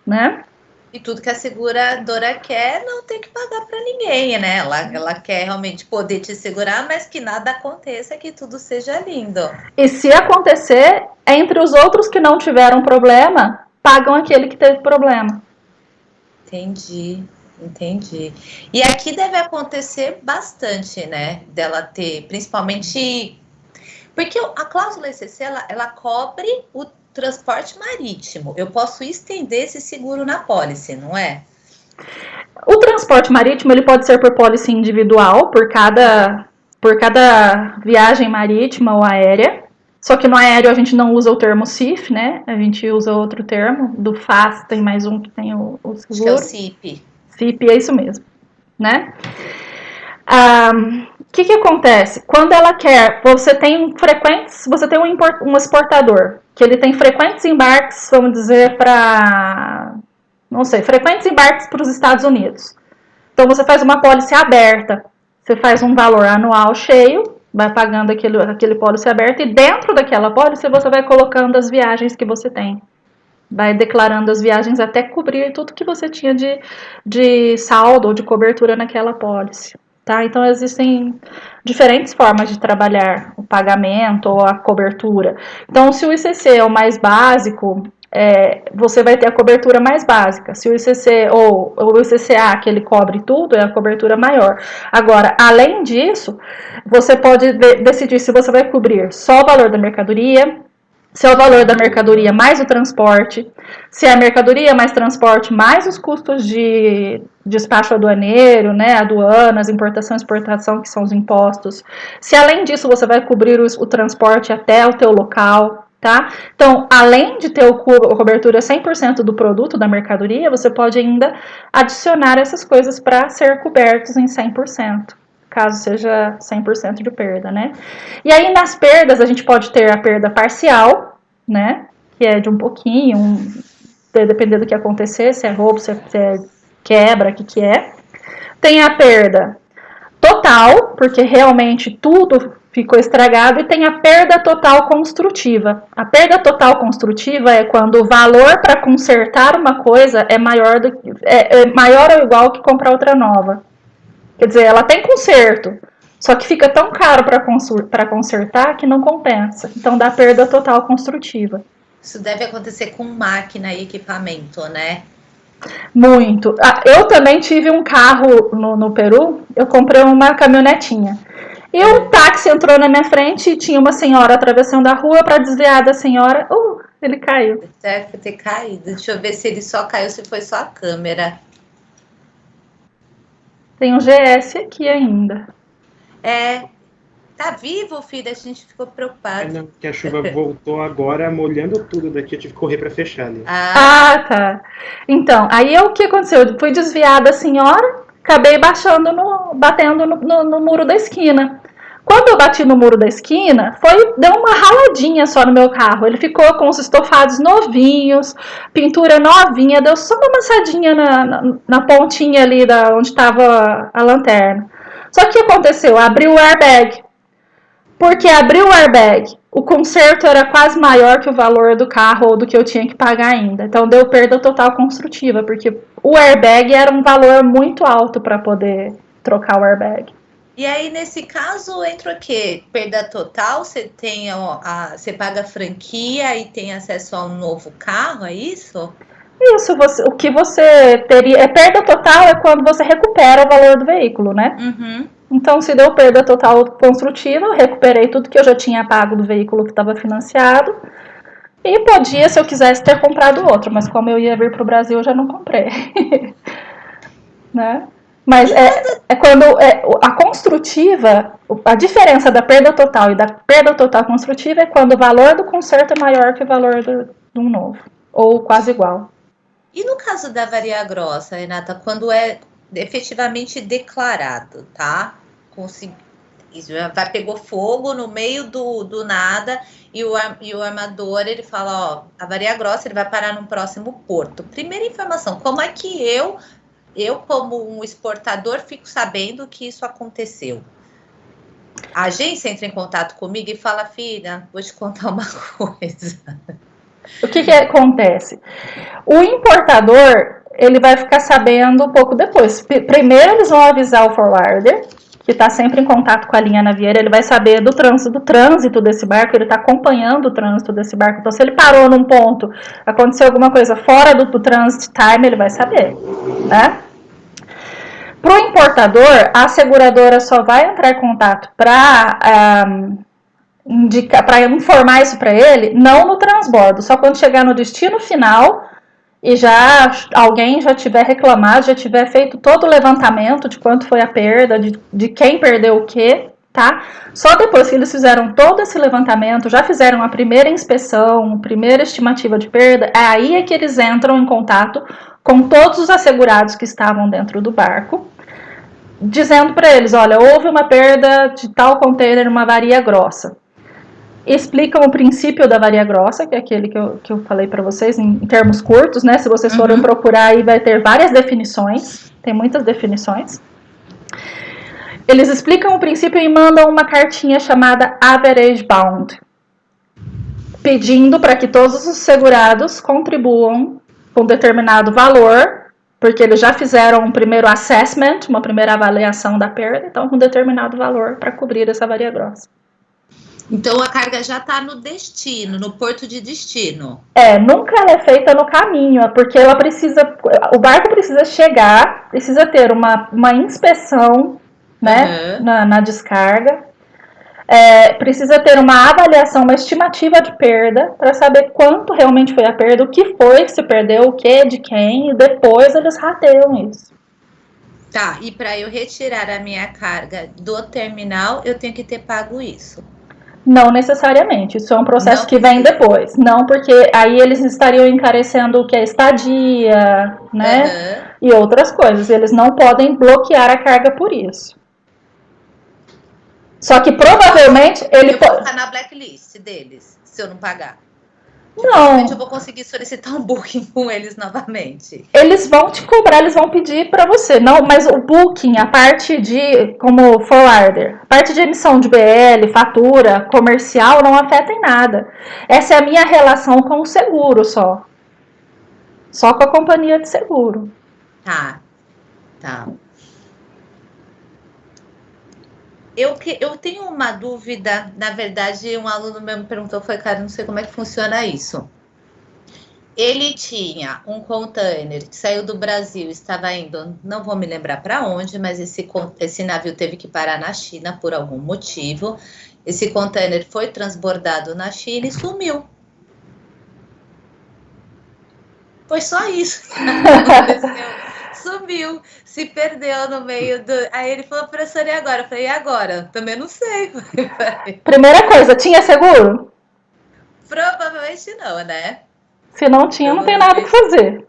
né? E tudo que a seguradora quer não tem que pagar para ninguém, né? Ela quer realmente poder te segurar, mas que nada aconteça, que tudo seja lindo. E se acontecer, entre os outros que não tiveram problema, pagam aquele que teve problema. Entendi. E aqui deve acontecer bastante, né? Dela ter, principalmente... Porque a cláusula ECC, ela cobre o transporte marítimo. Eu posso estender esse seguro na pólice, não é? O transporte marítimo ele pode ser por pólice individual, por cada viagem marítima ou aérea. Só que no aéreo a gente não usa o termo CIF, né? A gente usa outro termo. Do FAS tem mais um que tem o seguro. Acho que é o CIP. CIP é isso mesmo, né? O que acontece? Quando ela quer, você tem um exportador que ele tem frequentes embarques, vamos dizer, frequentes embarques para os Estados Unidos. Então você faz uma pólice aberta, você faz um valor anual cheio, vai pagando aquele pólice aberto e dentro daquela pólice você vai colocando as viagens que você tem. Vai declarando as viagens até cobrir tudo que você tinha de saldo ou de cobertura naquela pólice. Tá? Então existem diferentes formas de trabalhar o pagamento ou a cobertura. Então, se o ICC é o mais básico, você vai ter a cobertura mais básica. Se o ICC ou o ICCA, que ele cobre tudo, é a cobertura maior. Agora, além disso, você pode decidir se você vai cobrir só o valor da mercadoria, se é o valor da mercadoria mais o transporte, se é a mercadoria mais transporte mais os custos de despacho aduaneiro, né, aduanas, importação e exportação, que são os impostos. Se além disso você vai cobrir o transporte até o teu local, tá? Então, além de ter a cobertura 100% do produto da mercadoria, você pode ainda adicionar essas coisas para ser cobertos em 100%. Caso seja 100% de perda, né? E aí, nas perdas, a gente pode ter a perda parcial, né? Que é de um pouquinho, dependendo do que acontecer, se é roubo, se é quebra, o que é. Tem a perda total, porque realmente tudo ficou estragado, e tem a perda total construtiva. A perda total construtiva é quando o valor para consertar uma coisa é maior ou igual que comprar outra nova. Quer dizer, ela tem conserto, só que fica tão caro para consertar que não compensa. Então dá perda total construtiva. Isso deve acontecer com máquina e equipamento, né? Muito. Eu também tive um carro no Peru, eu comprei uma caminhonetinha. E um táxi entrou na minha frente e tinha uma senhora atravessando a rua. Para desviar da senhora, ele caiu. Deve ter caído. Deixa eu ver se ele só caiu, se foi só a câmera. Tem um GS aqui ainda. Tá vivo, filho? A gente ficou preocupado. Não, que a chuva voltou agora, molhando tudo daqui, eu tive que correr para fechar ali. Tá. Então, aí o que aconteceu? Eu fui desviar da senhora, acabei batendo no muro da esquina. Quando eu bati no muro da esquina, deu uma raladinha só no meu carro. Ele ficou com os estofados novinhos, pintura novinha, deu só uma amassadinha na pontinha ali onde estava a lanterna. Só que o que aconteceu? Abriu o airbag. Porque abriu o airbag, o conserto era quase maior que o valor do carro ou do que eu tinha que pagar ainda. Então deu perda total construtiva, porque o airbag era um valor muito alto para poder trocar o airbag. E aí, nesse caso, entra o quê? Perda total? Você paga a franquia e tem acesso a um novo carro, é isso? Isso, o que você teria... perda total é quando você recupera o valor do veículo, né? Uhum. Então, se deu perda total construtiva, eu recuperei tudo que eu já tinha pago do veículo que estava financiado. E podia, se eu quisesse, ter comprado outro, mas como eu ia vir para o Brasil, eu já não comprei. Né? Mas quando a construtiva, a diferença da perda total e da perda total construtiva é quando o valor do conserto é maior que o valor de um novo, ou quase igual. E no caso da varia grossa, Renata, quando é efetivamente declarado, tá? Isso, pegou fogo no meio do nada e o armador, ele fala, ó, avaria grossa, ele vai parar num próximo porto. Primeira informação, como é que eu como um exportador, fico sabendo que isso aconteceu? A agência entra em contato comigo e fala, filha, vou te contar uma coisa. O que acontece? O importador, ele vai ficar sabendo um pouco depois. Primeiro eles vão avisar o forwarder, que está sempre em contato com a linha navieira, ele vai saber do trânsito desse barco, ele está acompanhando o trânsito desse barco. Então, se ele parou num ponto, aconteceu alguma coisa fora do transit time, ele vai saber, né? Para o importador, a seguradora só vai entrar em contato para informar isso para ele, não no transbordo, só quando chegar no destino final e alguém já tiver reclamado, já tiver feito todo o levantamento de quanto foi a perda, de quem perdeu o quê, tá? Só depois que eles fizeram todo esse levantamento, já fizeram a primeira inspeção, a primeira estimativa de perda, aí é que eles entram em contato com todos os assegurados que estavam dentro do barco, dizendo para eles, olha, houve uma perda de tal container, uma avaria grossa. Explicam o princípio da avaria grossa, que é aquele que eu falei para vocês em termos curtos, né? Se vocês forem procurar aí, vai ter várias definições, tem muitas definições. Eles explicam o princípio e mandam uma cartinha chamada Average Bound, pedindo para que todos os segurados contribuam com determinado valor, porque eles já fizeram um primeiro assessment, uma primeira avaliação da perda, então com determinado valor para cobrir essa avaria grossa. Então a carga já está no destino, no porto de destino. Nunca ela é feita no caminho, porque o barco precisa chegar, precisa ter uma inspeção, né, na descarga, precisa ter uma avaliação, uma estimativa de perda, para saber quanto realmente foi a perda, o que foi que se perdeu, o que, de quem, e depois eles rateiam isso. Tá, e para eu retirar a minha carga do terminal, eu tenho que ter pago isso? Não necessariamente, isso é um processo que vem depois. Não, porque aí eles estariam encarecendo o que é estadia, né? E outras coisas. Eles não podem bloquear a carga por isso. Só que provavelmente eu vou ficar na blacklist deles, se eu não pagar. Provavelmente eu vou conseguir solicitar um booking com eles novamente. Eles vão te cobrar, eles vão pedir para você. Não, mas o booking, a parte de, como forwarder, a parte de emissão de BL, fatura, comercial, não afeta em nada. Essa é a minha relação com o seguro só. Só com a companhia de seguro. Tá. Eu tenho uma dúvida, na verdade, um aluno meu me perguntou, cara, não sei como é que funciona isso. Ele tinha um container que saiu do Brasil, estava indo, não vou me lembrar para onde, mas esse navio teve que parar na China por algum motivo. Esse container foi transbordado na China e sumiu. Foi só isso que aconteceu. Sumiu, se perdeu no meio do... Aí ele falou, professor, e agora? Eu falei, e agora? Também não sei. Primeira coisa, tinha seguro? Provavelmente não, né? Se não tinha, não tem nada que fazer.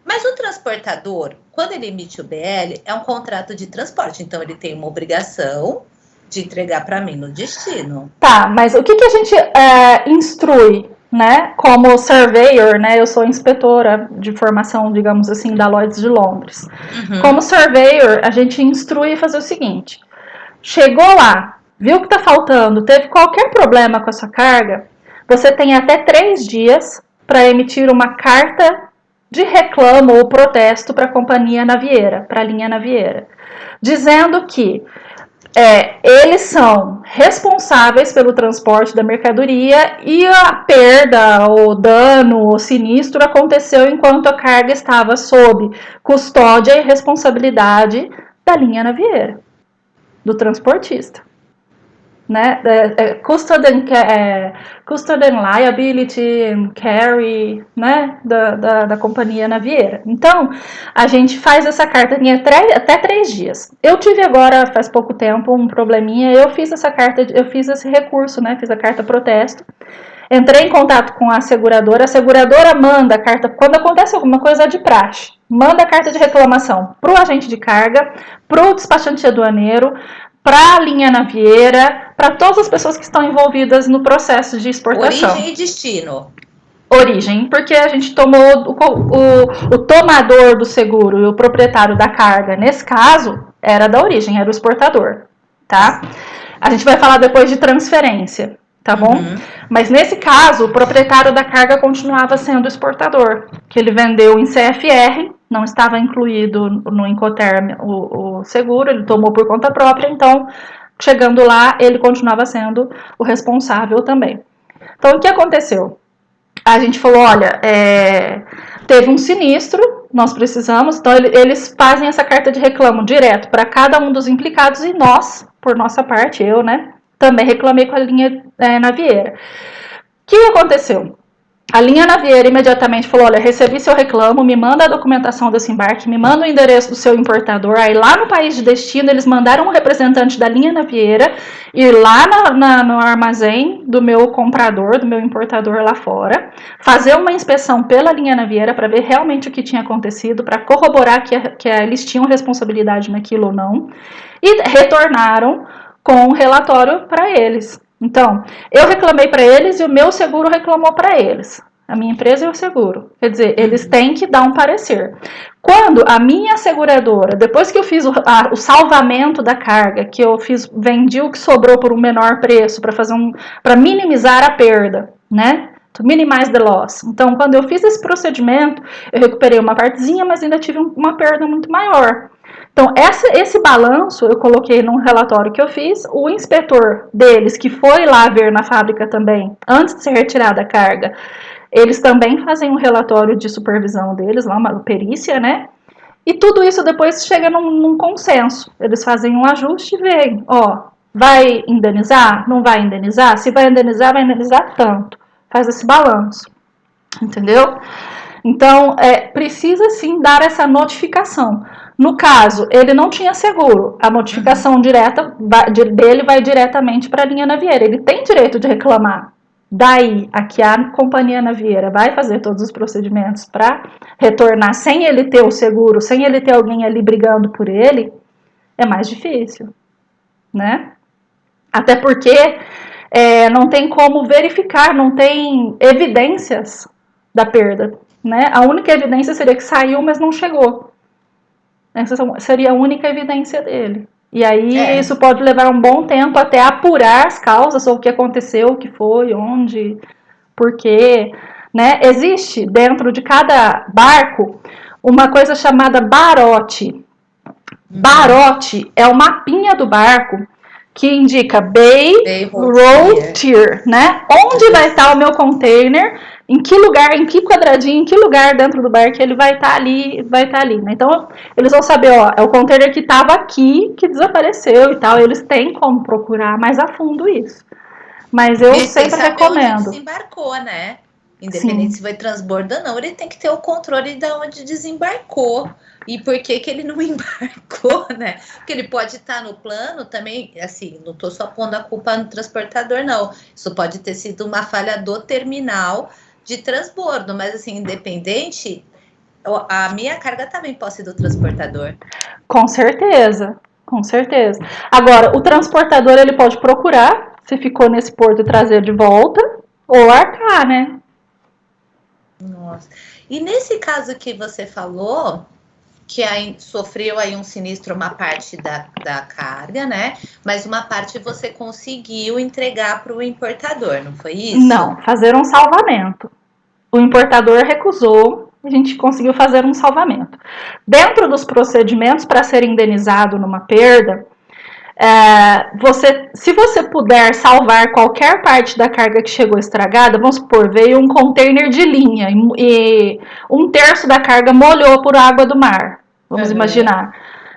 Mas o transportador, quando ele emite o BL, é um contrato de transporte, então ele tem uma obrigação de entregar para mim no destino. Tá, mas o que a gente instrui, né? Como surveyor, né? Eu sou inspetora de formação, digamos assim, da Lloyd's de Londres. Como surveyor, a gente instrui a fazer o seguinte: chegou lá, viu que tá faltando, teve qualquer problema com a sua carga, você tem até 3 dias para emitir uma carta de reclamo ou protesto para a companhia navieira, para a linha navieira, dizendo que eles são responsáveis pelo transporte da mercadoria e a perda, ou dano, ou sinistro aconteceu enquanto a carga estava sob custódia e responsabilidade da linha navieira, do transportista. Né? Custody and liability and carry, né? da companhia navieira. Então, a gente faz essa carta em até 3 dias. Eu tive agora, faz pouco tempo, um probleminha, eu fiz essa carta, eu fiz esse recurso, né? Fiz a carta protesto, entrei em contato com a seguradora manda a carta, quando acontece alguma coisa de praxe, manda a carta de reclamação para o agente de carga, para o despachante aduaneiro, para a linha navieira, para todas as pessoas que estão envolvidas no processo de exportação. Origem e destino. Origem, porque a gente tomou o tomador do seguro e o proprietário da carga, nesse caso, era da origem, era o exportador, tá? A gente vai falar depois de transferência, tá bom? Mas nesse caso, o proprietário da carga continuava sendo o exportador, que ele vendeu em CFR, não estava incluído no Incoterm o seguro, ele tomou por conta própria, então, chegando lá, ele continuava sendo o responsável também. Então, o que aconteceu? A gente falou, olha, teve um sinistro, nós precisamos, então eles fazem essa carta de reclamo direto para cada um dos implicados e nós, por nossa parte, eu, né, também reclamei com a linha navieira. O que aconteceu? A linha navieira imediatamente falou, olha, recebi seu reclamo, me manda a documentação desse embarque, me manda o endereço do seu importador. Aí lá no país de destino eles mandaram um representante da linha navieira ir lá no armazém do meu comprador, do meu importador lá fora, fazer uma inspeção pela linha navieira para ver realmente o que tinha acontecido, para corroborar que eles tinham responsabilidade naquilo ou não, e retornaram com um relatório para eles. Então, eu reclamei para eles e o meu seguro reclamou para eles. A minha empresa e o seguro. Quer dizer, eles têm que dar um parecer. Quando a minha seguradora, depois que eu fiz o salvamento da carga, que eu vendi o que sobrou por um menor preço para minimizar a perda, né? To minimize the loss. Então, quando eu fiz esse procedimento, eu recuperei uma partezinha, mas ainda tive uma perda muito maior. Então, esse balanço eu coloquei num relatório que eu fiz. O inspetor deles, que foi lá ver na fábrica também, antes de ser retirada a carga, eles também fazem um relatório de supervisão deles, lá uma perícia, né? E tudo isso depois chega num consenso. Eles fazem um ajuste e veem, ó, vai indenizar? Não vai indenizar? Se vai indenizar tanto. Faz esse balanço, entendeu? Então, precisa sim dar essa notificação. No caso, ele não tinha seguro, a notificação direta dele vai diretamente para a linha navieira. Ele tem direito de reclamar. Daí, aqui a companhia navieira vai fazer todos os procedimentos para retornar sem ele ter o seguro, sem ele ter alguém ali brigando por ele, é mais difícil, né? Até porque não tem como verificar, não tem evidências da perda, né? A única evidência seria que saiu, mas não chegou. Essa seria a única evidência dele. E aí isso pode levar um bom tempo até apurar as causas, ou o que aconteceu, o que foi, onde, por quê, né? Existe dentro de cada barco uma coisa chamada barote. Barote é o mapinha do barco que indica Bay, Road, Tier, né? Onde vai estar o meu container, em que lugar, em que quadradinho, em que lugar dentro do barco ele vai estar ali, né? Então, eles vão saber, ó, é o container que estava aqui, que desapareceu e tal. Eles têm como procurar mais a fundo isso. Mas eu sempre recomendo. Onde desembarcou, né? Independente se foi transbordo ou não, ele tem que ter o controle de onde desembarcou. E por que ele não embarcou, né? Porque ele pode estar no plano também, assim, não estou só pondo a culpa no transportador, não. Isso pode ter sido uma falha do terminal de transbordo, mas assim, independente, a minha carga também pode ser do transportador. Com certeza, com certeza. Agora, o transportador, ele pode procurar se ficou nesse porto e trazer de volta, ou arcar, né? Nossa. E nesse caso que você falou, que sofreu aí um sinistro, uma parte da carga, né? Mas uma parte você conseguiu entregar para o importador, não foi isso? Não, fazer um salvamento. O importador recusou, a gente conseguiu fazer um salvamento. Dentro dos procedimentos para ser indenizado numa perda, se você puder salvar qualquer parte da carga que chegou estragada, vamos supor, veio um container de linha e 1/3 da carga molhou por água do mar, vamos imaginar.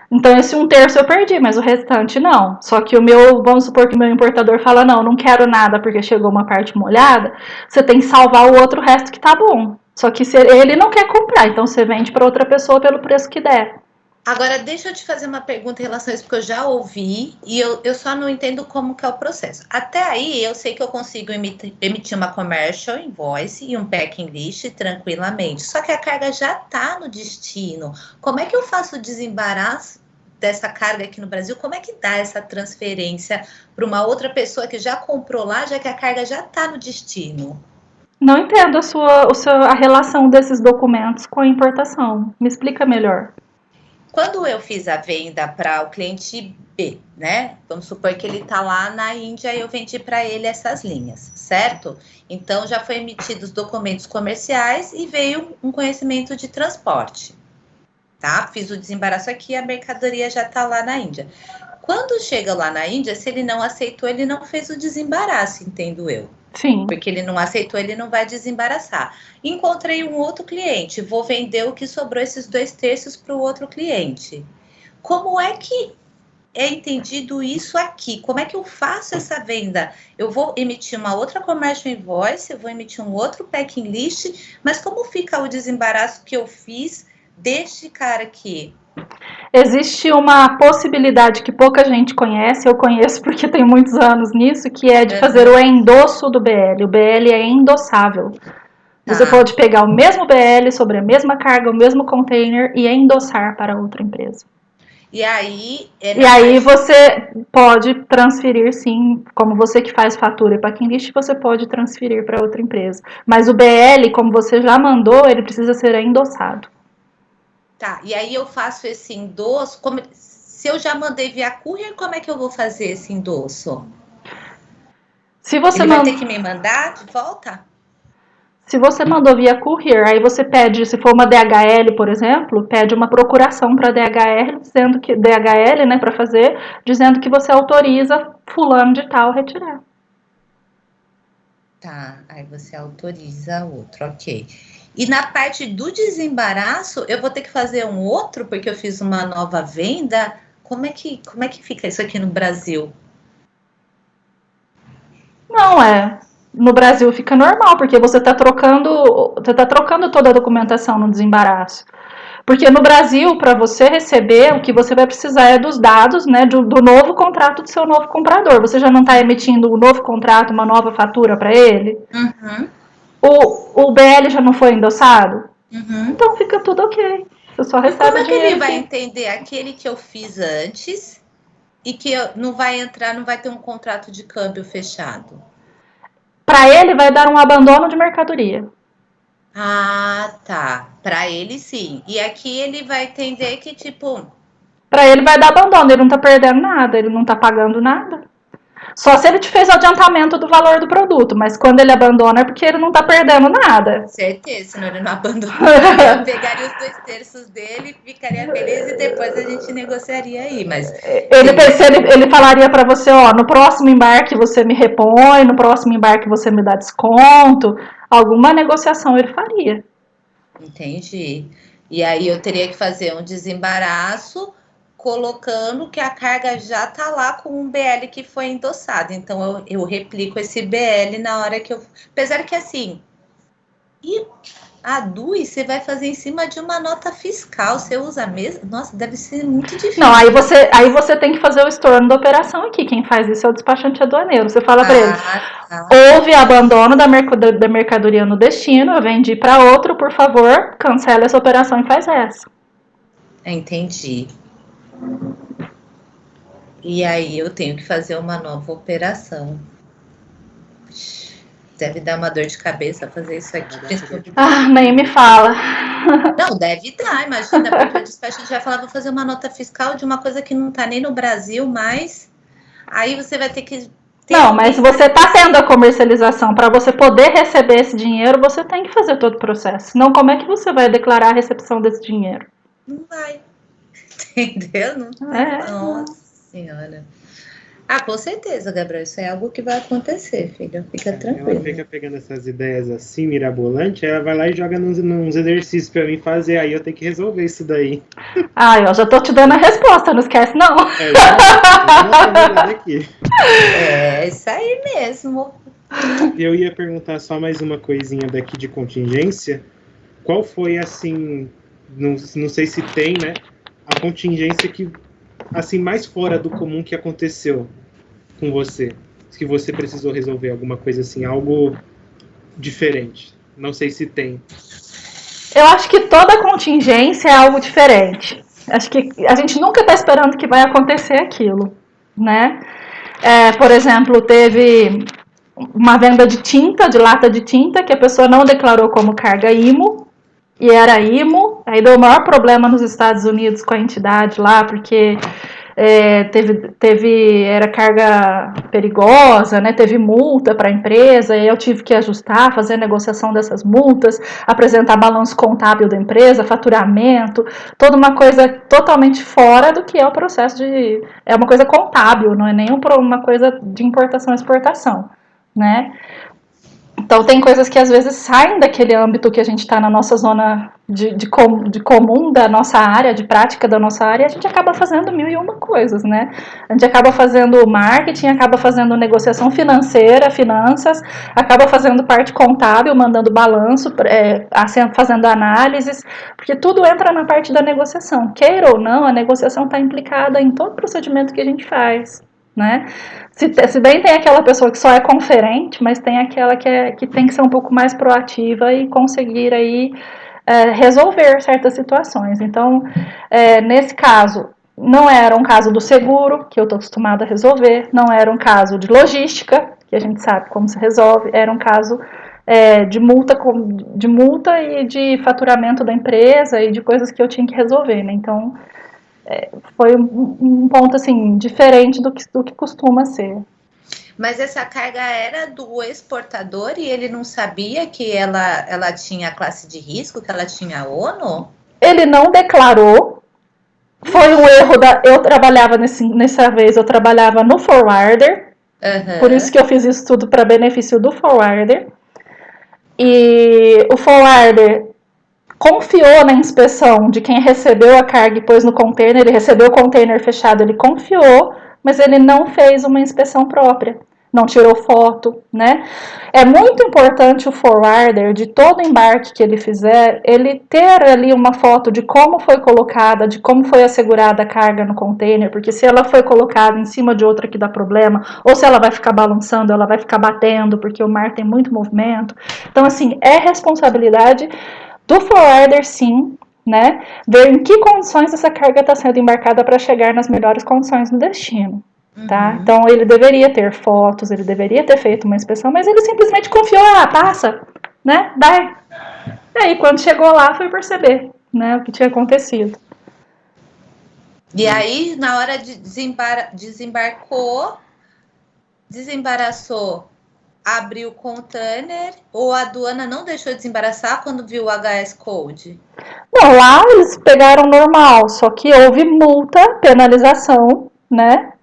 Então esse 1/3 eu perdi, mas o restante não. Só que vamos supor que o meu importador fala, não quero nada porque chegou uma parte molhada, você tem que salvar o outro resto que tá bom. Só que ele não quer comprar, então você vende para outra pessoa pelo preço que der. Agora, deixa eu te fazer uma pergunta em relação a isso, porque eu já ouvi e eu só não entendo como que é o processo. Até aí, eu sei que eu consigo emitir uma commercial invoice e um packing list tranquilamente. Só que a carga já está no destino. Como é que eu faço o desembaraço dessa carga aqui no Brasil, como é que dá essa transferência para uma outra pessoa que já comprou lá, já que a carga já está no destino? Não entendo a relação desses documentos com a importação. Me explica melhor. Quando eu fiz a venda para o cliente B, né? Vamos supor que ele está lá na Índia e eu vendi para ele essas linhas, certo? Então, já foi emitidos documentos comerciais e veio um conhecimento de transporte, tá? Fiz o desembaraço aqui, a mercadoria já está lá na Índia. Quando chega lá na Índia, se ele não aceitou, ele não fez o desembaraço, entendo eu. Sim. Porque ele não aceitou, ele não vai desembaraçar. Encontrei um outro cliente, vou vender o que sobrou, esses 2/3 para o outro cliente. Como é que é entendido isso aqui? Como é que eu faço essa venda? Eu vou emitir uma outra commercial invoice, eu vou emitir um outro packing list, mas como fica o desembaraço que eu fiz deste cara aqui? Existe uma possibilidade que pouca gente conhece, eu conheço porque tenho muitos anos nisso, que é de fazer o endosso do BL. O BL é endossável. Você pode pegar o mesmo BL sobre a mesma carga, o mesmo container e endossar para outra empresa. E aí você pode transferir, sim, como você que faz fatura e packing list, você pode transferir para outra empresa. Mas o BL, como você já mandou, ele precisa ser endossado. Tá, e aí eu faço esse endosso, se eu já mandei via courier, como é que eu vou fazer esse endosso? Se você Ele vai ter que me mandar de volta? Se você mandou via courier, aí você pede, se for uma DHL, por exemplo, pede uma procuração para DHL, dizendo que DHL, né, para fazer, dizendo que você autoriza fulano de tal retirar. Tá, aí você autoriza outro, ok. E na parte do desembaraço, eu vou ter que fazer um outro, porque eu fiz uma nova venda? Como é que fica isso aqui no Brasil? Não, no Brasil fica normal, porque você está trocando toda a documentação no desembaraço. Porque no Brasil, para você receber, o que você vai precisar é dos dados, né, do novo contrato do seu novo comprador. Você já não está emitindo um novo contrato, uma nova fatura para ele? Uhum. O BL já não foi endossado? Uhum. Então fica tudo ok. Você só recebe como é que ele vai aqui. entender aquele que eu fiz antes e que não vai ter um contrato de câmbio fechado? Para ele vai dar um abandono de mercadoria. Ah, tá. Para ele sim. E aqui ele vai entender que, tipo... Para ele vai dar abandono, ele não tá perdendo nada, ele não tá pagando nada. Só se ele te fez o adiantamento do valor do produto, mas quando ele abandona é porque ele não tá perdendo nada. Certeza, senão ele não abandonaria. Eu pegaria os 2/3 dele, ficaria feliz e depois a gente negociaria aí, mas... Ele falaria para você, ó, no próximo embarque você me repõe, no próximo embarque você me dá desconto, alguma negociação ele faria. Entendi. E aí eu teria que fazer um desembaraço colocando que a carga já tá lá com um BL que foi endossado. Então, eu replico esse BL na hora que eu... Apesar que, assim... E a DUI você vai fazer em cima de uma nota fiscal. Você usa mesmo? Nossa, deve ser muito difícil. Não, aí você tem que fazer o estorno da operação aqui. Quem faz isso é o despachante aduaneiro. Você fala para ele, houve abandono da mercadoria no destino, eu vendi para outro, por favor, cancela essa operação e faz essa. Entendi. E aí eu tenho que fazer uma nova operação. Deve dar uma dor de cabeça fazer isso aqui. Nem me fala. Não, deve dar, imagina, porque o despachante vai falar, vou fazer uma nota fiscal de uma coisa que não tá nem no Brasil, mas aí você vai ter que... Não, mas você tá tendo a comercialização, para você poder receber esse dinheiro, você tem que fazer todo o processo. Senão, como é que você vai declarar a recepção desse dinheiro? Não vai. Entendeu? Não vai. Nossa Senhora. Com certeza, Gabriel. Isso é algo que vai acontecer, filha. Fica tranquilo. Ela fica pegando essas ideias assim, mirabolantes, ela vai lá e joga nos exercícios pra mim fazer, aí eu tenho que resolver isso daí. Eu já tô te dando a resposta, não esquece não. Aqui. Isso aí mesmo. Eu ia perguntar só mais uma coisinha daqui de contingência. Qual foi, assim, não sei se tem, né, a contingência que, assim, mais fora do comum que aconteceu com você? Que você precisou resolver alguma coisa assim, algo diferente. Não sei se tem. Eu acho que toda contingência é algo diferente. Acho que a gente nunca está esperando que vai acontecer aquilo, né? Por exemplo, teve uma venda de tinta, de lata de tinta, que a pessoa não declarou como carga IMO, e era IMO, aí deu o maior problema nos Estados Unidos com a entidade lá, porque era carga perigosa, né? Teve multa para a empresa, e eu tive que ajustar, fazer a negociação dessas multas, apresentar balanço contábil da empresa, faturamento, toda uma coisa totalmente fora do que é o processo de... É uma coisa contábil, não é nem uma coisa de importação e exportação, né? Então, tem coisas que às vezes saem daquele âmbito que a gente está na nossa zona de comum da nossa área, de prática da nossa área, e a gente acaba fazendo 1001 coisas, né? A gente acaba fazendo marketing, acaba fazendo negociação financeira, finanças, acaba fazendo parte contábil, mandando balanço, fazendo análises, porque tudo entra na parte da negociação. Queira ou não, a negociação está implicada em todo procedimento que a gente faz, né? Se bem tem aquela pessoa que só é conferente, mas tem aquela que tem que ser um pouco mais proativa e conseguir aí resolver certas situações. Então, nesse caso, não era um caso do seguro, que eu estou acostumada a resolver, não era um caso de logística, que a gente sabe como se resolve, era um caso de multa e de faturamento da empresa e de coisas que eu tinha que resolver, né? Então, foi um ponto assim diferente do que costuma ser. Mas essa carga era do exportador e ele não sabia que ela tinha classe de risco, que ela tinha ONU? Ele não declarou. Foi um erro eu trabalhava nessa vez, eu trabalhava no forwarder. Por isso que eu fiz isso tudo para benefício do forwarder. E o forwarder confiou na inspeção de quem recebeu a carga e pôs no container, ele recebeu o container fechado, ele confiou, mas ele não fez uma inspeção própria, não tirou foto, né? É muito importante o forwarder, de todo embarque que ele fizer, ele ter ali uma foto de como foi colocada, de como foi assegurada a carga no container, porque se ela foi colocada em cima de outra que dá problema, ou se ela vai ficar balançando, ela vai ficar batendo, porque o mar tem muito movimento. Então, assim, é responsabilidade do forwarder, sim, né? Ver em que condições essa carga está sendo embarcada para chegar nas melhores condições no destino, tá? Então, ele deveria ter fotos, ele deveria ter feito uma inspeção, mas ele simplesmente confiou, passa, né? Vai. E aí, quando chegou lá, foi perceber, né, o que tinha acontecido. E aí, na hora de desembaraçou, abriu o container, ou a aduana não deixou desembaraçar quando viu o HS Code? Não, lá eles pegaram normal, só que houve multa, penalização, né,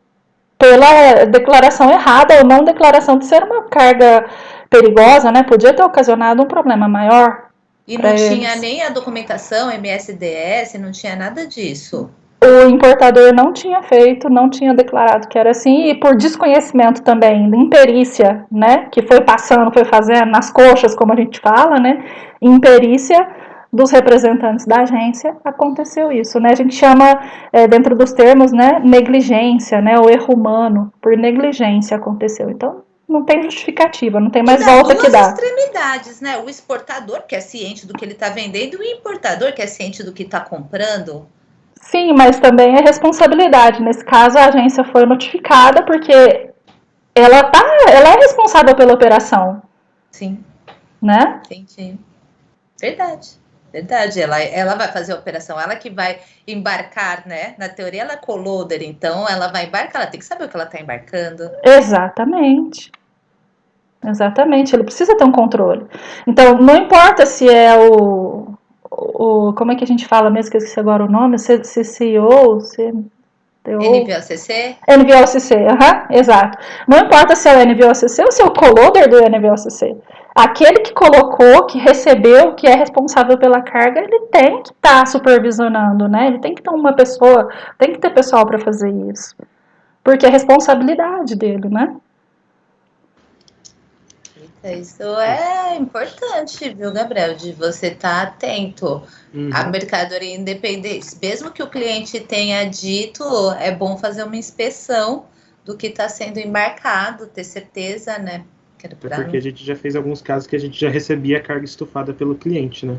pela declaração errada ou não declaração de ser uma carga perigosa, né, podia ter ocasionado um problema maior. E não tinha nem a documentação, MSDS, não tinha nada disso? O importador não tinha feito, não tinha declarado que era assim, e por desconhecimento também, imperícia, né, que foi passando, foi fazendo nas coxas, como a gente fala, né, imperícia dos representantes da agência, aconteceu isso, né, a gente chama, dentro dos termos, né, negligência, né, o erro humano, por negligência aconteceu, então não tem justificativa, não tem mais volta que dá. Duas extremidades, né, o exportador que é ciente do que ele está vendendo e o importador que é ciente do que está comprando. Sim, mas também é responsabilidade. Nesse caso, a agência foi notificada porque ela é responsável pela operação. Sim. Né? Entendi. Verdade. Ela vai fazer a operação, ela que vai embarcar, né? Na teoria, ela é co-loader, então ela vai embarcar, ela tem que saber o que ela está embarcando. Exatamente. Ele precisa ter um controle. Então, não importa se é como é que a gente fala mesmo, que eu esqueci agora o nome, CCO, NVOCC? NVOCC, exato. Não importa se é o NVOCC ou se é o co-loader do NVOCC. Aquele que colocou, que recebeu, que é responsável pela carga, ele tem que estar supervisionando, né? Ele tem que ter uma pessoa, tem que ter pessoal para fazer isso. Porque é responsabilidade dele, né? Isso é importante, viu, Gabriel? De você estar atento à mercadoria independente. Mesmo que o cliente tenha dito, é bom fazer uma inspeção do que está sendo embarcado, ter certeza, né? Porque a gente já fez alguns casos que a gente já recebia a carga estufada pelo cliente, né?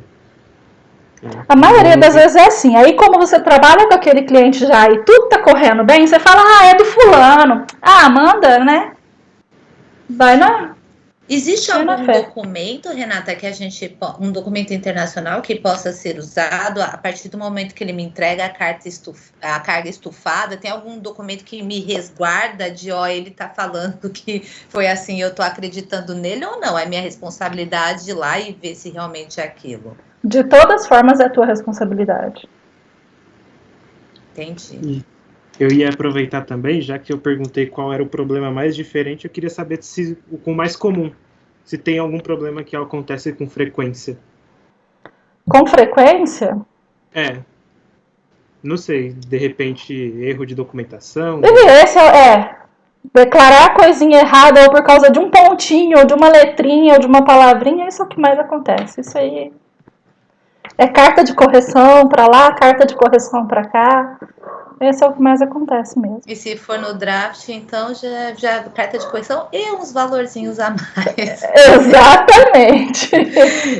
A maioria das vezes é assim. Aí, como você trabalha com aquele cliente já e tudo tá correndo bem, você fala, é do fulano. Manda, né? Vai na... Existe algum documento, Renata, que um documento internacional que possa ser usado a partir do momento que ele me entrega a carga estufada? Tem algum documento que me resguarda de, ele tá falando que foi assim, eu tô acreditando nele ou não? É minha responsabilidade ir lá e ver se realmente é aquilo. De todas as formas, é a tua responsabilidade. Entendi. Eu ia aproveitar também, já que eu perguntei qual era o problema mais diferente, eu queria saber se o mais comum, se tem algum problema que acontece com frequência. Com frequência? Não sei, de repente, erro de documentação. Esse declarar a coisinha errada ou por causa de um pontinho, ou de uma letrinha, ou de uma palavrinha, isso é o que mais acontece. Isso aí é carta de correção para lá, carta de correção para cá. Esse é o que mais acontece mesmo. E se for no draft, então já carta de correção e uns valorzinhos a mais. Exatamente.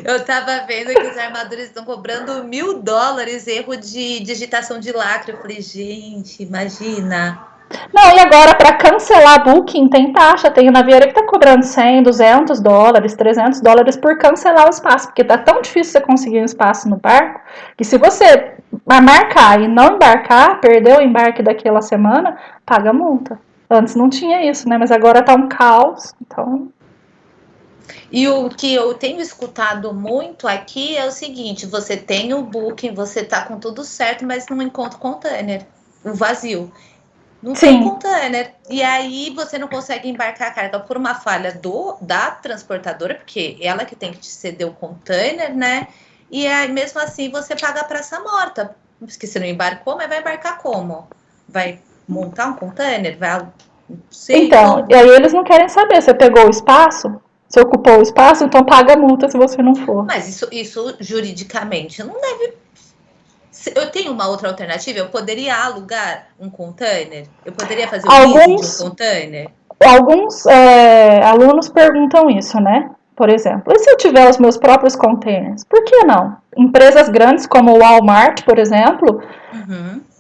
Eu tava vendo que os armadores estão cobrando $1.000 erro de digitação de lacre. Eu falei, gente, imagina. Não, e agora para cancelar booking tem taxa, tem navieira que tá cobrando $100, $200, $300 por cancelar o espaço, porque tá tão difícil você conseguir um espaço no barco, que se você marcar e não embarcar, perder o embarque daquela semana, paga multa. Antes não tinha isso, né? Mas agora tá um caos, então... E o que eu tenho escutado muito aqui é o seguinte, você tem o booking, você tá com tudo certo, mas não encontra o container, o vazio. Não tem container. E aí você não consegue embarcar a carga por uma falha da transportadora, porque ela que tem que te ceder o container, né? E aí mesmo assim você paga a praça morta. Porque você não embarcou, mas vai embarcar como? Vai montar um container? Então, e aí eles não querem saber. Você pegou o espaço? Você ocupou o espaço? Então paga a multa se você não for. Mas isso juridicamente não deve... Eu tenho uma outra alternativa, eu poderia alugar um container? Eu poderia fazer o leasing de um container? Alguns alunos perguntam isso, né? Por exemplo, e se eu tiver os meus próprios containers? Por que não? Empresas grandes como o Walmart, por exemplo,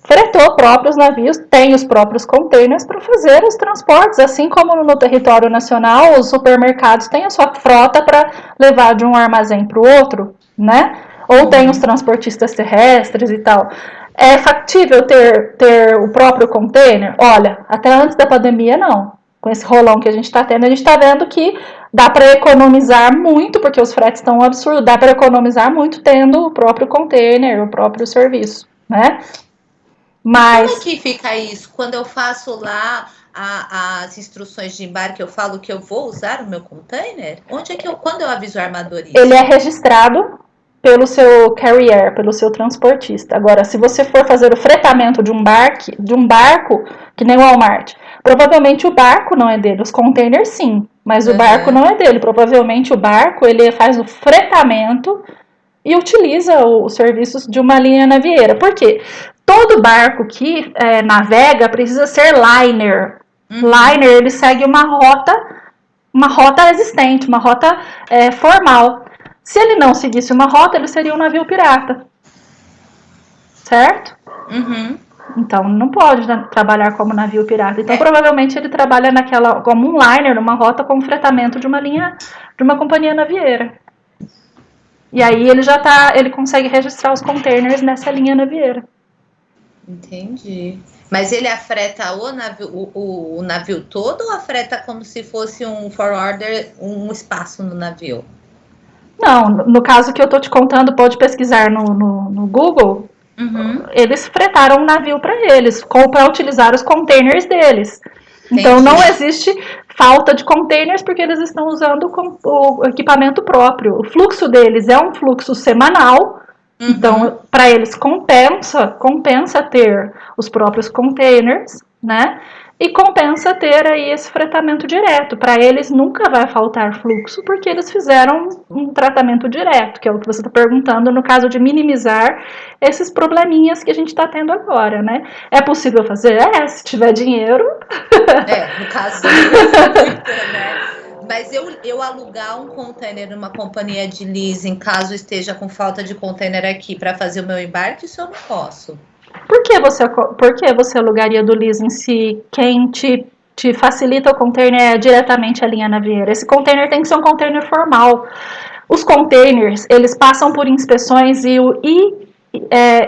fretou próprios navios, tem os próprios containers para fazer os transportes, assim como no território nacional, os supermercados têm a sua frota para levar de um armazém para o outro, né? Ou tem os transportistas terrestres e tal. É factível ter o próprio container? Olha, até antes da pandemia, não. Com esse rolão que a gente está tendo, a gente está vendo que dá para economizar muito, porque os fretes estão absurdos, dá para economizar muito tendo o próprio container, o próprio serviço, né? Mas... Como é que fica isso? Quando eu faço lá as instruções de embarque, eu falo que eu vou usar o meu container? Quando eu aviso o armadorista? Ele é registrado pelo seu carrier, pelo seu transportista. Agora, se você for fazer o fretamento de um barco, que nem o Walmart, provavelmente o barco não é dele, os containers sim, mas o barco não é dele. Provavelmente o barco, ele faz o fretamento e utiliza os serviços de uma linha navieira. Por quê? Todo barco que navega precisa ser liner. Liner, ele segue uma rota existente, uma rota formal. Se ele não seguisse uma rota, ele seria um navio pirata. Certo? Então, não pode trabalhar como navio pirata. Então, provavelmente, ele trabalha como um liner, numa rota com fretamento de uma companhia navieira. E aí, ele consegue registrar os containers nessa linha navieira. Entendi. Mas ele afreta o navio todo ou afreta como se fosse um forwarder, um espaço no navio? Não, no caso que eu tô te contando, pode pesquisar no Google. Eles fretaram um navio para eles, para utilizar os containers deles. Entendi. Então não existe falta de containers porque eles estão usando o equipamento próprio. O fluxo deles é um fluxo semanal. Então, para eles compensa ter os próprios containers, né? E compensa ter aí esse fretamento direto. Para eles nunca vai faltar fluxo, porque eles fizeram um tratamento direto, que é o que você está perguntando, no caso de minimizar esses probleminhas que a gente está tendo agora, né? É possível fazer? Se tiver dinheiro. No caso, né? Mas eu alugar um container numa companhia de leasing, caso esteja com falta de container aqui para fazer o meu embarque, isso eu não posso. Por que você alugaria do leasing se quem te facilita o container é diretamente a linha navieira? Esse container tem que ser um container formal. Os containers, eles passam por inspeções e o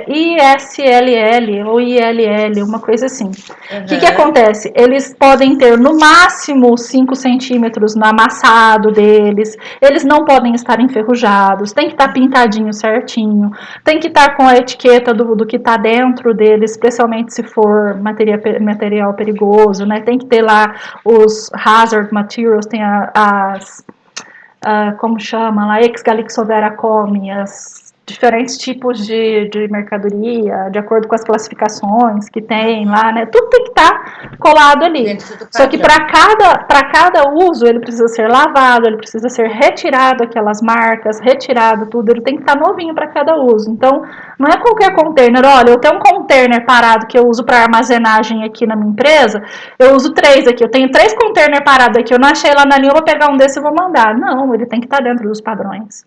ISLL ou ILL, uma coisa assim. O que acontece? Eles podem ter no máximo 5 centímetros no amassado deles, eles não podem estar enferrujados, tem que estar pintadinho certinho, tem que estar com a etiqueta do que está dentro deles, especialmente se for material perigoso, né? Tem que ter lá os hazard materials, tem como chama lá, ex-galixoveracomi, as diferentes tipos de mercadoria, de acordo com as classificações que tem lá, né? Tudo tem que estar colado ali. Só que para cada uso, ele precisa ser lavado, ele precisa ser retirado aquelas marcas, retirado tudo, ele tem que estar novinho para cada uso. Então, não é qualquer container. Olha, eu tenho um container parado que eu uso para armazenagem aqui na minha empresa, eu uso 3 aqui, eu tenho 3 containers parados aqui, eu não achei lá na linha, eu vou pegar um desse e vou mandar. Não, ele tem que estar dentro dos padrões.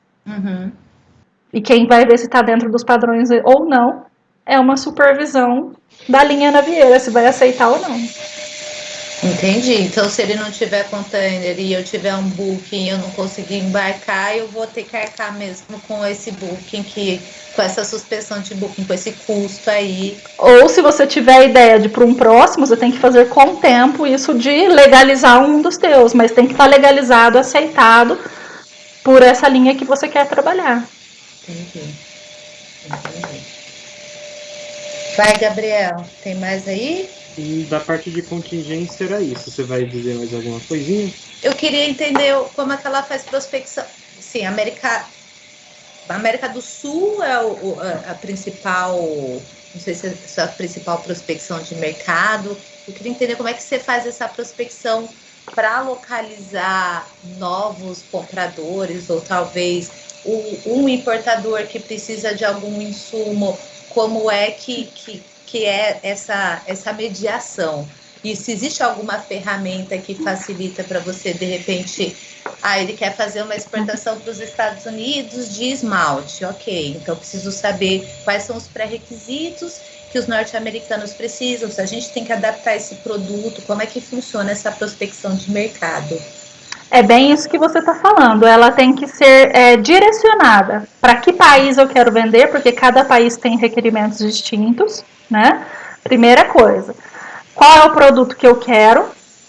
E quem vai ver se está dentro dos padrões ou não é uma supervisão da linha navieira, se vai aceitar ou não. Entendi. Então, se ele não tiver container e eu tiver um booking e eu não conseguir embarcar, eu vou ter que arcar mesmo com esse booking, com essa suspensão de booking, com esse custo aí. Ou se você tiver a ideia de ir para um próximo, você tem que fazer com o tempo isso de legalizar um dos teus, mas tem que estar legalizado, aceitado por essa linha que você quer trabalhar. Entendi. Vai, Gabriel, tem mais aí? E da parte de contingência era isso. Você vai dizer mais alguma coisinha? Eu queria entender como é que ela faz prospecção. Sim, a América do Sul é a principal, não sei se é a principal prospecção de mercado. Eu queria entender como é que você faz essa prospecção para localizar novos compradores ou talvez um importador que precisa de algum insumo, como é que é essa mediação? E se existe alguma ferramenta que facilita para você, de repente, ele quer fazer uma exportação para os Estados Unidos de esmalte, ok, então preciso saber quais são os pré-requisitos que os norte-americanos precisam, se a gente tem que adaptar esse produto, como é que funciona essa prospecção de mercado? É bem isso que você está falando, ela tem que ser direcionada para que país eu quero vender, porque cada país tem requerimentos distintos, né? Primeira coisa, qual é o produto que eu quero,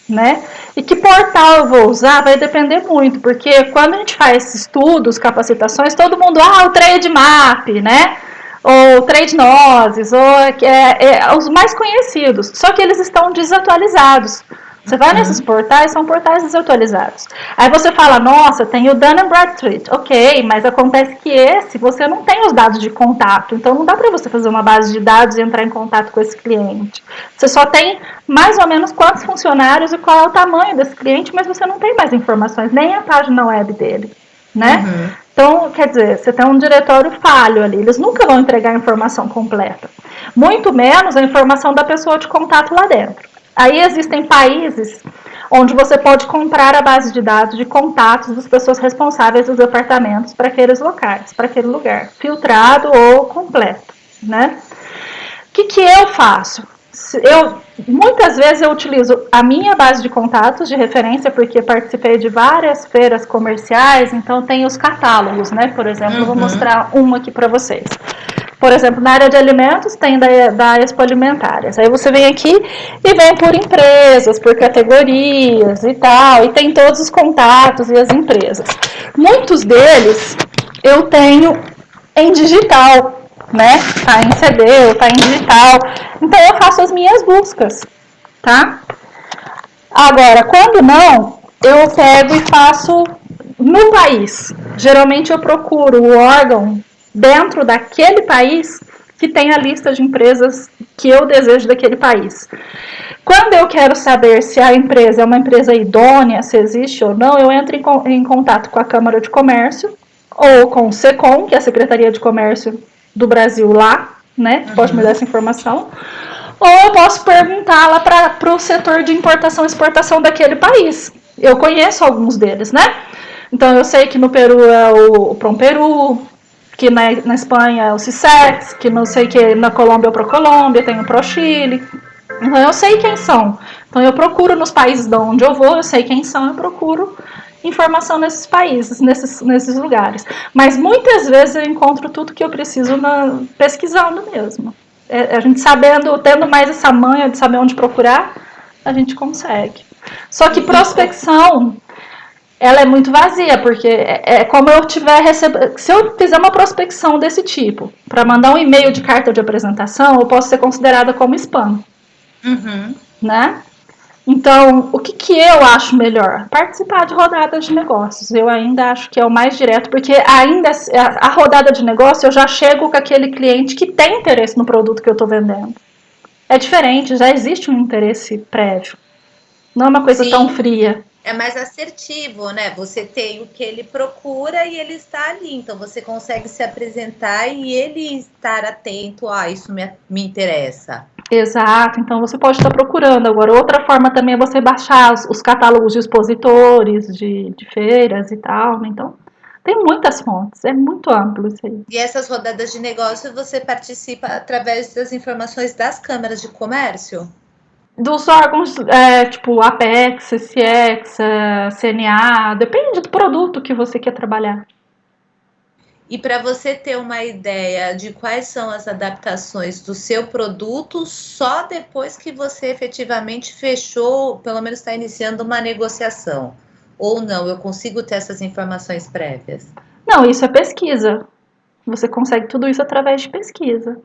né? E que portal eu vou usar vai depender muito, porque quando a gente faz estudos, capacitações, todo mundo, o Trademap, né? Ou Tradenoses, ou os mais conhecidos, só que eles estão desatualizados. Você vai nesses portais, são portais desatualizados. Aí você fala, nossa, tem o Dun & Bradstreet. Ok, mas acontece que você não tem os dados de contato. Então não dá para você fazer uma base de dados e entrar em contato com esse cliente. Você só tem mais ou menos quantos funcionários e qual é o tamanho desse cliente, mas você não tem mais informações, nem a página web dele, né? Então, quer dizer, você tem um diretório falho ali. Eles nunca vão entregar a informação completa. Muito menos a informação da pessoa de contato lá dentro. Aí existem países onde você pode comprar a base de dados de contatos das pessoas responsáveis dos departamentos para aqueles locais, para aquele lugar, filtrado ou completo, né? O que eu faço? Muitas vezes eu utilizo a minha base de contatos de referência, porque participei de várias feiras comerciais, então tem os catálogos, né? Por exemplo, eu vou mostrar uma aqui para vocês. Por exemplo, na área de alimentos, tem da Expo Alimentares. Aí você vem aqui e vem por empresas, por categorias e tal, e tem todos os contatos e as empresas. Muitos deles eu tenho em digital, né? Tá em CD, ou tá em digital. Então eu faço as minhas buscas, tá? Agora, quando não, eu pego e faço no país. Geralmente eu procuro o órgão dentro daquele país que tem a lista de empresas que eu desejo daquele país. Quando eu quero saber se a empresa é uma empresa idônea, se existe ou não, eu entro em contato com a Câmara de Comércio ou com o SECOM, que é a Secretaria de Comércio do Brasil lá, né? Pode me dar essa informação. Ou eu posso perguntar lá para o setor de importação e exportação daquele país. Eu conheço alguns deles, né? Então eu sei que no Peru é o PROMPERU, que na Espanha é o CISEX, que não sei que na Colômbia é o ProColômbia, tem o ProChile. Então eu sei quem são. Então eu procuro nos países de onde eu vou, eu sei quem são, eu procuro informação nesses países, nesses lugares. Mas muitas vezes eu encontro tudo que eu preciso pesquisando mesmo. A gente sabendo, tendo mais essa manha de saber onde procurar, a gente consegue. Só que prospecção, ela é muito vazia, porque é como eu tiver recebendo. Se eu fizer uma prospecção desse tipo, para mandar um e-mail de carta de apresentação, eu posso ser considerada como spam. Uhum. Né? Então, o que eu acho melhor? Participar de rodadas de negócios. Eu ainda acho que é o mais direto, porque ainda a rodada de negócio eu já chego com aquele cliente que tem interesse no produto que eu estou vendendo. É diferente, já existe um interesse prévio. Não é uma coisa Sim. tão fria. É mais assertivo, né? Você tem o que ele procura e ele está ali. Então, você consegue se apresentar e ele estar atento. Isso me interessa. Exato. Então, você pode estar procurando. Agora, outra forma também é você baixar os catálogos de expositores, de feiras e tal. Né? Então, tem muitas fontes. É muito amplo isso aí. E essas rodadas de negócio, você participa através das informações das câmaras de comércio? Dos órgãos, tipo Apex, SCX, CNA, depende do produto que você quer trabalhar. E para você ter uma ideia de quais são as adaptações do seu produto, só depois que você efetivamente fechou, pelo menos está iniciando uma negociação. Ou não, eu consigo ter essas informações prévias? Não, isso é pesquisa. Você consegue tudo isso através de pesquisa.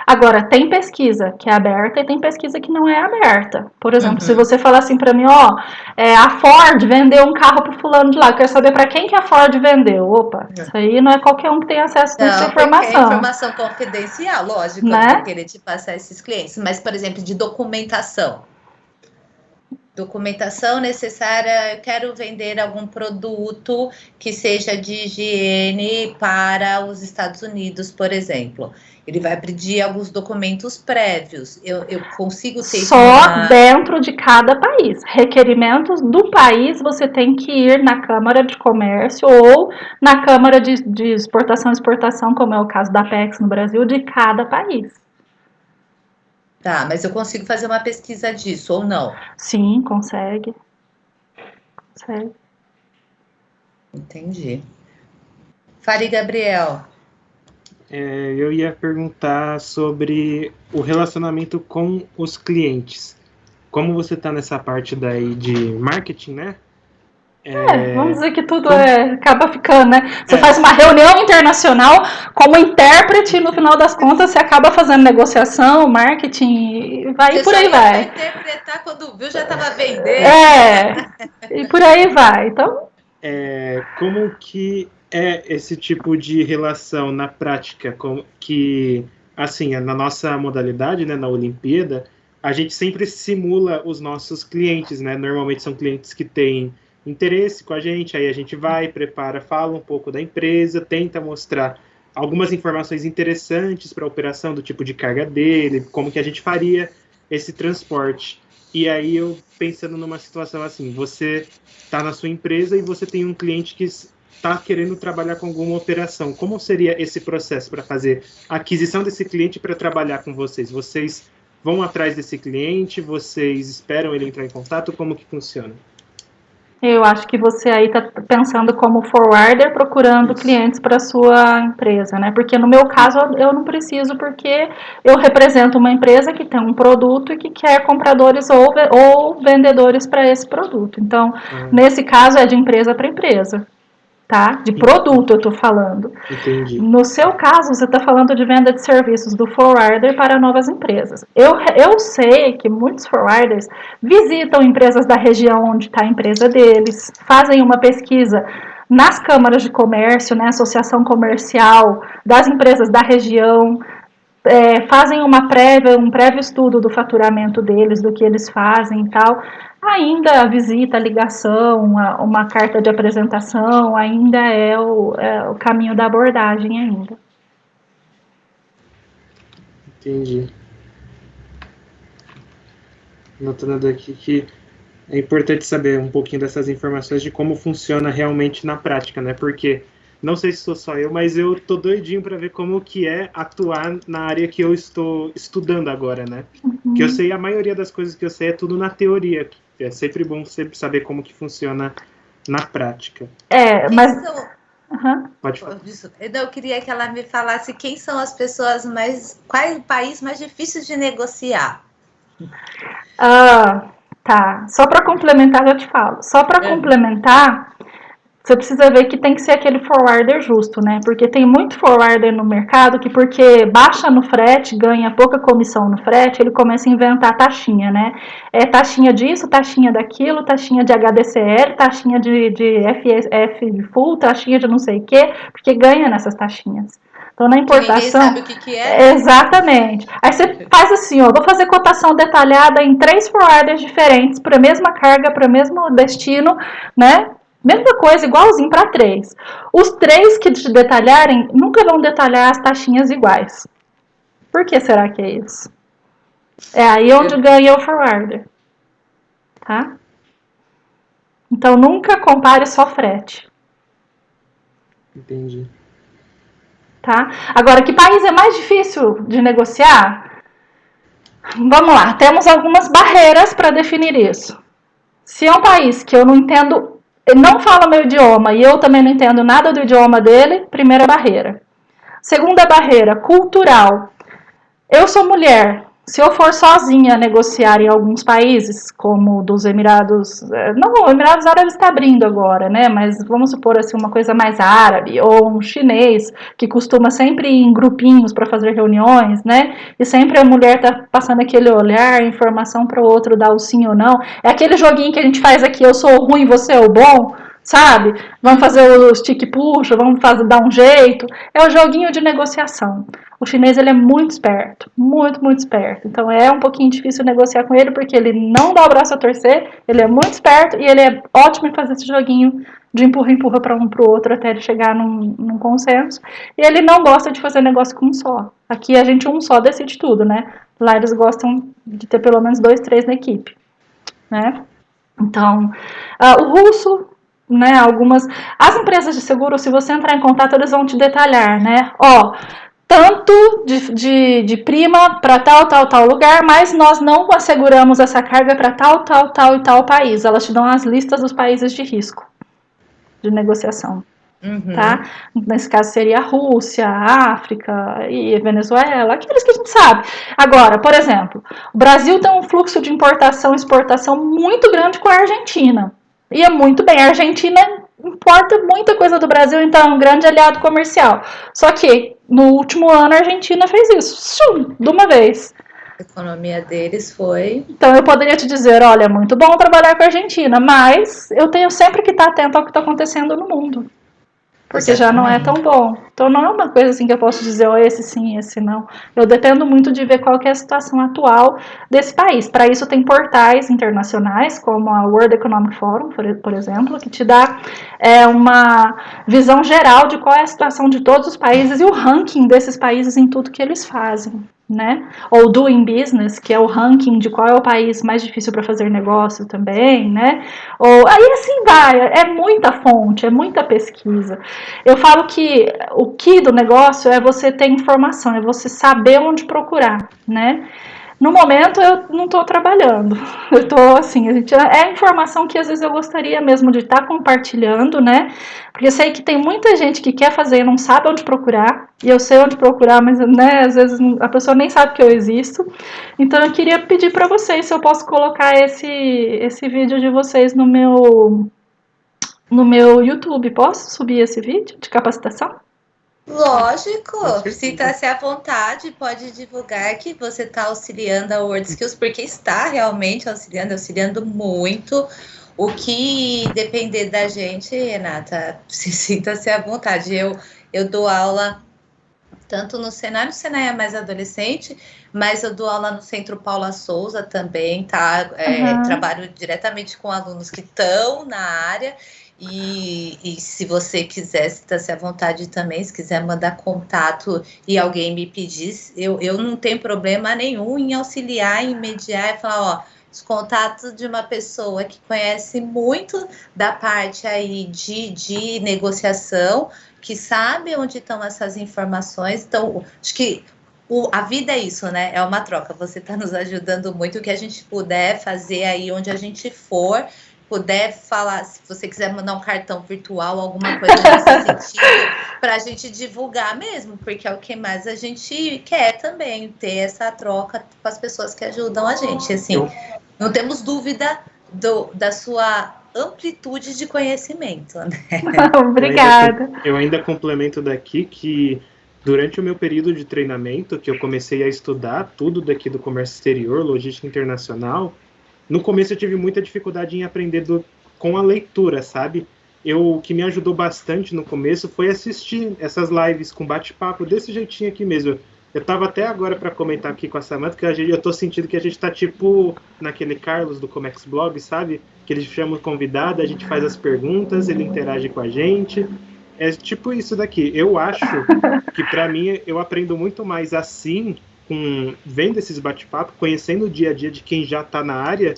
Agora, tem pesquisa que é aberta e tem pesquisa que não é aberta. Por exemplo, se você falar assim para mim, a Ford vendeu um carro pro fulano de lá, eu quero saber para quem que a Ford vendeu. Opa, isso aí não é qualquer um que tem acesso a essa informação. É informação confidencial, lógico, né? Eu vou querer te passar esses clientes. Mas, por exemplo, de documentação. Documentação necessária, eu quero vender algum produto que seja de higiene para os Estados Unidos, por exemplo. Ele vai pedir alguns documentos prévios. Eu consigo ter só dentro de cada país. Requerimentos do país, você tem que ir na Câmara de Comércio ou na Câmara de Exportação e Exportação, como é o caso da Apex no Brasil, de cada país. Tá, mas eu consigo fazer uma pesquisa disso ou não? Sim, consegue. Consegue. Entendi. Fale, Gabriel. Eu ia perguntar sobre o relacionamento com os clientes. Como você está nessa parte daí de marketing, né? Vamos dizer que tudo acaba ficando, né? Você faz uma reunião internacional como intérprete e no final das contas você acaba fazendo negociação, marketing e vai, e por aí vai. Interpretar quando viu já estava vendendo. E por aí vai. Então, como que é esse tipo de relação na prática, que, assim, na nossa modalidade, né, na Olimpíada, a gente sempre simula os nossos clientes, né? Normalmente são clientes que têm interesse com a gente, aí a gente vai, prepara, fala um pouco da empresa, tenta mostrar algumas informações interessantes para a operação, do tipo de carga dele, como que a gente faria esse transporte. E aí eu pensando numa situação assim, você está na sua empresa e você tem um cliente que está querendo trabalhar com alguma operação. Como seria esse processo para fazer a aquisição desse cliente para trabalhar com vocês? Vocês vão atrás desse cliente? Vocês esperam ele entrar em contato? Como que funciona? eu acho que você aí está pensando como forwarder procurando clientes para sua empresa, né? Porque no meu caso eu não preciso, porque eu represento uma empresa que tem um produto e que quer compradores ou vendedores para esse produto. Então, nesse caso é de empresa para empresa. Tá? De produto eu estou falando. Entendi. No seu caso, você está falando de venda de serviços do forwarder para novas empresas. Eu sei que muitos forwarders visitam empresas da região onde está a empresa deles, fazem uma pesquisa nas câmaras de comércio, né, associação comercial das empresas da região, fazem um prévio estudo do faturamento deles, do que eles fazem e tal. Ainda a visita, a ligação, uma carta de apresentação, ainda é o caminho da abordagem ainda. Entendi. Notando aqui que É importante saber um pouquinho dessas informações de como funciona realmente na prática, né? Porque não sei se sou só eu, mas eu tô doidinho para ver como que é atuar na área que eu estou estudando agora, né? Porque eu sei, a maioria das coisas que eu sei é tudo na teoria. É sempre bom sempre saber como que funciona na prática. Mas... Pode falar. Eu queria que ela me falasse quem são as pessoas qual é o país mais difícil de negociar? Tá. Só para complementar, eu te falo. Só para complementar, você precisa ver que tem que ser aquele forwarder justo, né? Porque tem muito forwarder no mercado que, porque baixa no frete, ganha pouca comissão no frete, ele começa a inventar taxinha, né? É taxinha disso, taxinha daquilo, taxinha de HDCL, taxinha de FF de full, taxinha de não sei o quê, porque ganha nessas taxinhas. Então, na importação... Ninguém sabe o que é. Exatamente. Aí você faz assim, ó, vou fazer cotação detalhada em 3 forwarders diferentes para a mesma carga, para o mesmo destino, né? Mesma coisa, igualzinho para 3. Os 3 que te detalharem nunca vão detalhar as taxinhas iguais. Por que será que é isso? É aí onde ganha o forwarder. Tá? Então, nunca compare só frete. Entendi. Tá? Agora, que país é mais difícil de negociar? Vamos lá, temos algumas barreiras para definir isso. Se é um país que eu não entendo, ele não fala meu idioma e eu também não entendo nada do idioma dele, primeira barreira. Segunda barreira, cultural. Eu sou mulher. Se eu for sozinha negociar em alguns países, como dos Emirados... Não, o Emirados Árabes está abrindo agora, né? Mas vamos supor assim, uma coisa mais árabe, ou um chinês, que costuma sempre ir em grupinhos para fazer reuniões, né? E sempre a mulher tá passando aquele olhar, informação para o outro dar o sim ou não. É aquele joguinho que a gente faz aqui, eu sou o ruim, você é o bom, sabe? Vamos fazer o stick puxa, vamos dar um jeito. É o joguinho de negociação. O chinês, ele é muito esperto, muito, muito esperto. Então, é um pouquinho difícil negociar com ele, porque ele não dá o braço a torcer, ele é muito esperto e ele é ótimo em fazer esse joguinho de empurra para um para o outro até ele chegar num consenso. E ele não gosta de fazer negócio com um só. Aqui, a gente um só decide tudo, né? Lá, eles gostam de ter pelo menos 2, 3 na equipe, né? Então, o russo... Né, as empresas de seguro, se você entrar em contato, eles vão te detalhar, né? Tanto de prima para tal lugar, mas nós não asseguramos essa carga para tal país. Elas te dão as listas dos países de risco de negociação. Tá? Nesse caso seria a Rússia, a África e a Venezuela, aqueles que a gente sabe. Agora, por exemplo, o Brasil tem um fluxo de importação e exportação muito grande com a Argentina. E é muito bem, a Argentina importa muita coisa do Brasil, então é um grande aliado comercial. Só que no último ano a Argentina fez isso, de uma vez. A economia deles foi... Então eu poderia te dizer, olha, é muito bom trabalhar com a Argentina, mas eu tenho sempre que estar atento ao que está acontecendo no mundo. Porque já não é tão bom. Então não é uma coisa assim que eu posso dizer, esse sim, esse não. Eu dependo muito de ver qual que é a situação atual desse país. Para isso tem portais internacionais, como a World Economic Forum, por exemplo, que te dá uma visão geral de qual é a situação de todos os países e o ranking desses países em tudo que eles fazem. Né? Ou Doing Business, que é o ranking de qual é o país mais difícil para fazer negócio também, né? Ou aí assim vai, é muita fonte, é muita pesquisa. Eu falo que o que do negócio é você ter informação, é você saber onde procurar, né? No momento eu não estou trabalhando, eu estou assim, é informação que às vezes eu gostaria mesmo de estar compartilhando, né? Porque eu sei que tem muita gente que quer fazer e não sabe onde procurar, e eu sei onde procurar, mas né, às vezes a pessoa nem sabe que eu existo. Então eu queria pedir para vocês se eu posso colocar esse vídeo de vocês no meu YouTube. Posso subir esse vídeo de capacitação? Lógico, sinta-se à vontade, pode divulgar que você está auxiliando a WorldSkills, porque está realmente auxiliando muito. O que depender da gente, Renata, sinta-se à vontade. Eu dou aula tanto no Senai, o Senai é mais adolescente, mas eu dou aula no Centro Paula Souza também, tá? Trabalho diretamente com alunos que estão na área. E se você quiser, sinta-se à vontade também, se quiser mandar contato e alguém me pedir, eu não tenho problema nenhum em auxiliar, em mediar e falar, os contatos de uma pessoa que conhece muito da parte aí de negociação, que sabe onde estão essas informações. Então, acho que a vida é isso, né? É uma troca. Você está nos ajudando muito. O que a gente puder fazer aí, onde a gente for, puder falar, se você quiser mandar um cartão virtual, alguma coisa nesse sentido, para a gente divulgar mesmo, porque é o que mais a gente quer também, ter essa troca com as pessoas que ajudam a gente. Assim, não temos dúvida da sua amplitude de conhecimento, né? Obrigada. Eu ainda complemento daqui que durante o meu período de treinamento, que eu comecei a estudar tudo daqui do comércio exterior, logística internacional, no começo eu tive muita dificuldade em aprender com a leitura, sabe? O que me ajudou bastante no começo foi assistir essas lives com bate-papo desse jeitinho aqui mesmo. Eu tava até agora para comentar aqui com a Samantha que eu tô sentindo que a gente tá tipo naquele Carlos do Comex Blog, sabe? Que ele chama o convidado, a gente faz as perguntas, ele interage com a gente. É tipo isso daqui. Eu acho que para mim eu aprendo muito mais assim, vendo esses bate-papos, conhecendo o dia a dia de quem já está na área,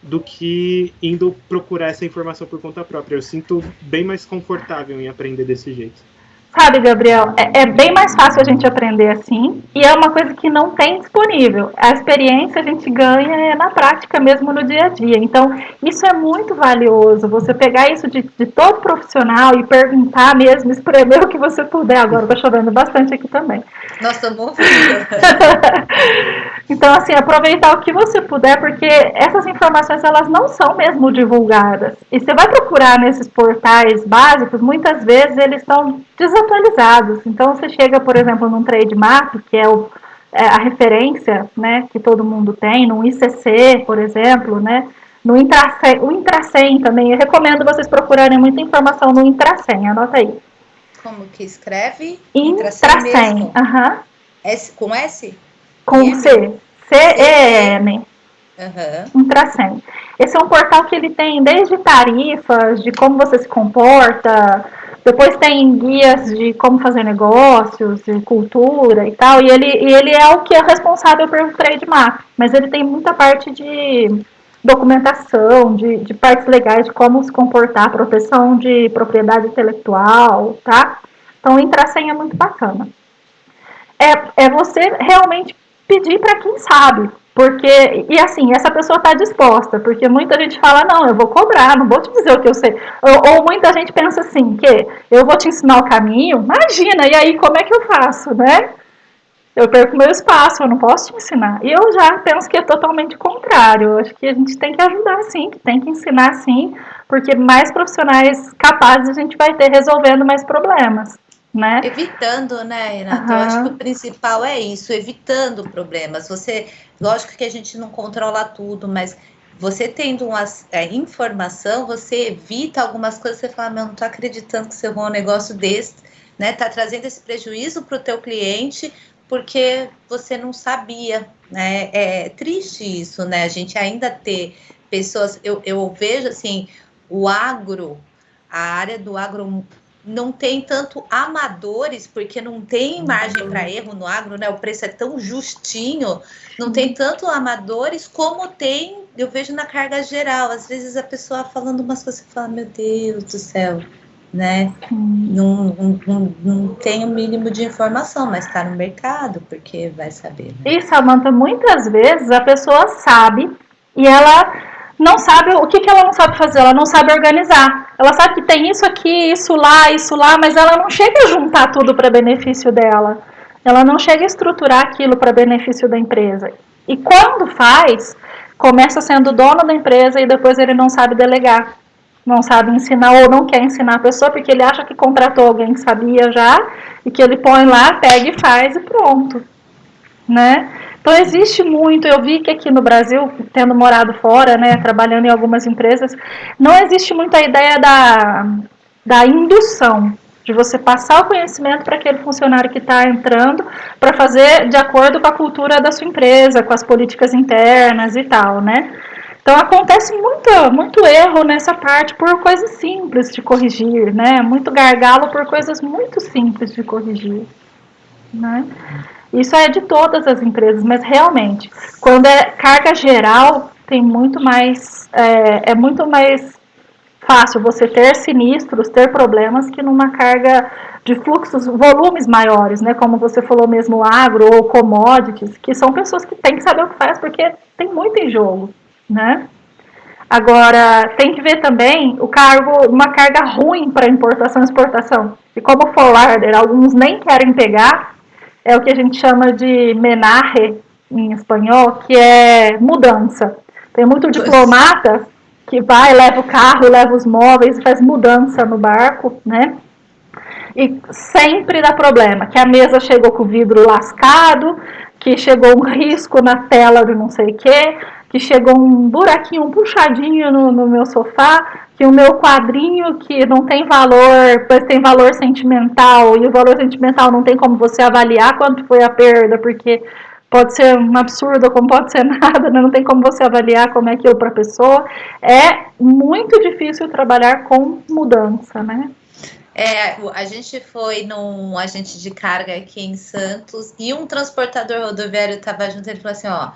do que indo procurar essa informação por conta própria. Eu sinto bem mais confortável em aprender desse jeito. Sabe, Gabriel, é bem mais fácil a gente aprender assim, e é uma coisa que não tem disponível. A experiência a gente ganha na prática mesmo no dia a dia. Então, isso é muito valioso, você pegar isso de todo profissional e perguntar mesmo, espremer o que você puder. Agora tá chovendo bastante aqui também. Nós estamos ouvindo. Então, assim, aproveitar o que você puder, porque essas informações, elas não são mesmo divulgadas. E você vai procurar nesses portais básicos, muitas vezes eles estão desatualizados. Então, você chega, por exemplo, num Trademap, que é a referência, né, que todo mundo tem, num ICC, por exemplo, né, no Intracem, o Intracem também. Eu recomendo vocês procurarem muita informação no Intracem, anota aí. Como que escreve? Intracem, aham. Com S? Com C. C-E-M. Intracem. Esse é um portal que ele tem desde tarifas, de como você se comporta, depois tem guias de como fazer negócios, de cultura e tal, e ele é o que é responsável pelo Trademap, mas ele tem muita parte de documentação, de partes legais de como se comportar, proteção de propriedade intelectual, tá? Então o Intracem é muito bacana. É você realmente pedir para quem sabe, porque, e assim, essa pessoa está disposta, porque muita gente fala, não, eu vou cobrar, não vou te dizer o que eu sei, ou muita gente pensa assim, que eu vou te ensinar o caminho, imagina, e aí como é que eu faço, né? Eu perco meu espaço, eu não posso te ensinar. E eu já penso que é totalmente contrário, eu acho que a gente tem que ajudar sim, que tem que ensinar sim, porque mais profissionais capazes a gente vai ter resolvendo mais problemas. Né? Evitando, né, Renata? Eu acho que o principal é isso, evitando problemas. Lógico que a gente não controla tudo, mas você tendo uma informação, você evita algumas coisas, você fala, meu, não tô acreditando que você errou um negócio desse, né? Tá trazendo esse prejuízo para o teu cliente porque você não sabia, né? É triste isso, né? A gente ainda ter pessoas, eu vejo assim, a área do agro não tem tanto amadores, porque não tem margem para erro no agro, né? O preço é tão justinho, não tem tanto amadores como tem, eu vejo na carga geral. Às vezes a pessoa falando umas coisas que fala, meu Deus do céu, né? Não tem o mínimo de informação, mas está no mercado, porque vai saber. Né? E, Samantha, muitas vezes a pessoa sabe e ela não sabe o que ela não sabe fazer, ela não sabe organizar. Ela sabe que tem isso aqui, isso lá, mas ela não chega a juntar tudo para benefício dela. Ela não chega a estruturar aquilo para benefício da empresa. E quando faz, começa sendo dono da empresa e depois ele não sabe delegar. Não sabe ensinar ou não quer ensinar a pessoa porque ele acha que contratou alguém que sabia já e que ele põe lá, pega e faz e pronto. Né? Então existe muito, eu vi que aqui no Brasil, tendo morado fora, né, trabalhando em algumas empresas, não existe muito a ideia da indução, de você passar o conhecimento para aquele funcionário que está entrando, para fazer de acordo com a cultura da sua empresa, com as políticas internas e tal, né? Então acontece muito erro nessa parte por coisas simples de corrigir, né? Muito gargalo por coisas muito simples de corrigir, né? Isso é de todas as empresas, mas realmente, quando é carga geral, tem muito mais, é muito mais fácil você ter sinistros, ter problemas, que numa carga de fluxos, volumes maiores, né? Como você falou mesmo, agro ou commodities, que são pessoas que têm que saber o que faz, porque tem muito em jogo, né? Agora, tem que ver também uma carga ruim para importação e exportação. E como forwarder, alguns nem querem pegar, é o que a gente chama de menarre, em espanhol, que é mudança. Tem muito diplomata que vai, leva o carro, leva os móveis e faz mudança no barco, né? E sempre dá problema, que a mesa chegou com o vidro lascado, que chegou um risco na tela de não sei o que chegou um buraquinho, um puxadinho no meu sofá, que o meu quadrinho, que não tem valor, pois tem valor sentimental, e o valor sentimental não tem como você avaliar quanto foi a perda, porque pode ser um absurdo, como pode ser nada, né? Não tem como você avaliar como é aquilo para a pessoa. É muito difícil trabalhar com mudança, né? A gente foi num agente de carga aqui em Santos e um transportador rodoviário estava junto, ele falou assim, ó,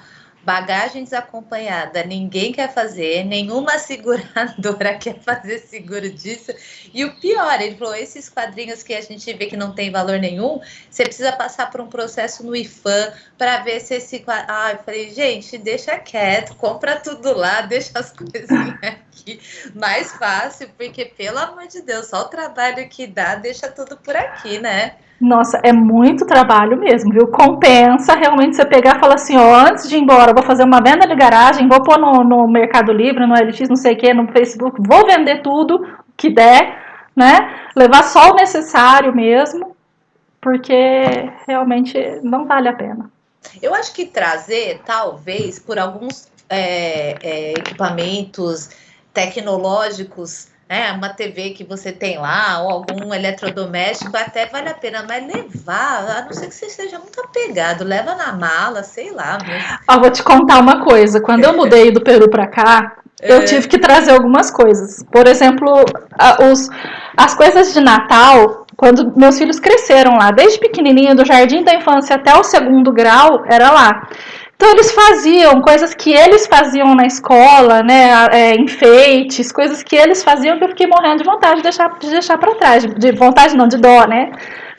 bagagem desacompanhada, ninguém quer fazer, nenhuma seguradora quer fazer seguro disso. E o pior, ele falou, esses quadrinhos que a gente vê que não tem valor nenhum, você precisa passar por um processo no IFAM para ver se esse quadrinho... eu falei, gente, deixa quieto, compra tudo lá, deixa as coisinhas aqui mais fácil, porque, pelo amor de Deus, só o trabalho que dá, deixa tudo por aqui, né? Nossa, é muito trabalho mesmo, viu? Compensa realmente você pegar e falar assim, ó, antes de ir embora, eu vou fazer uma venda de garagem, vou pôr no Mercado Livre, no LX, não sei o que, no Facebook, vou vender tudo que der, né? Levar só o necessário mesmo, porque realmente não vale a pena. Eu acho que trazer, talvez, por alguns equipamentos tecnológicos, uma TV que você tem lá, ou algum eletrodoméstico, até vale a pena, mas levar, a não ser que você esteja muito apegado, leva na mala, sei lá. Mas... vou te contar uma coisa, quando eu mudei do Peru para cá, eu tive que trazer algumas coisas. Por exemplo, as coisas de Natal, quando meus filhos cresceram lá, desde pequenininho, do jardim da infância até o 2º grau, era lá. Então eles faziam coisas que eles faziam na escola, né, enfeites, coisas que eles faziam que eu fiquei morrendo de vontade de deixar para trás, de vontade não, de dó, né,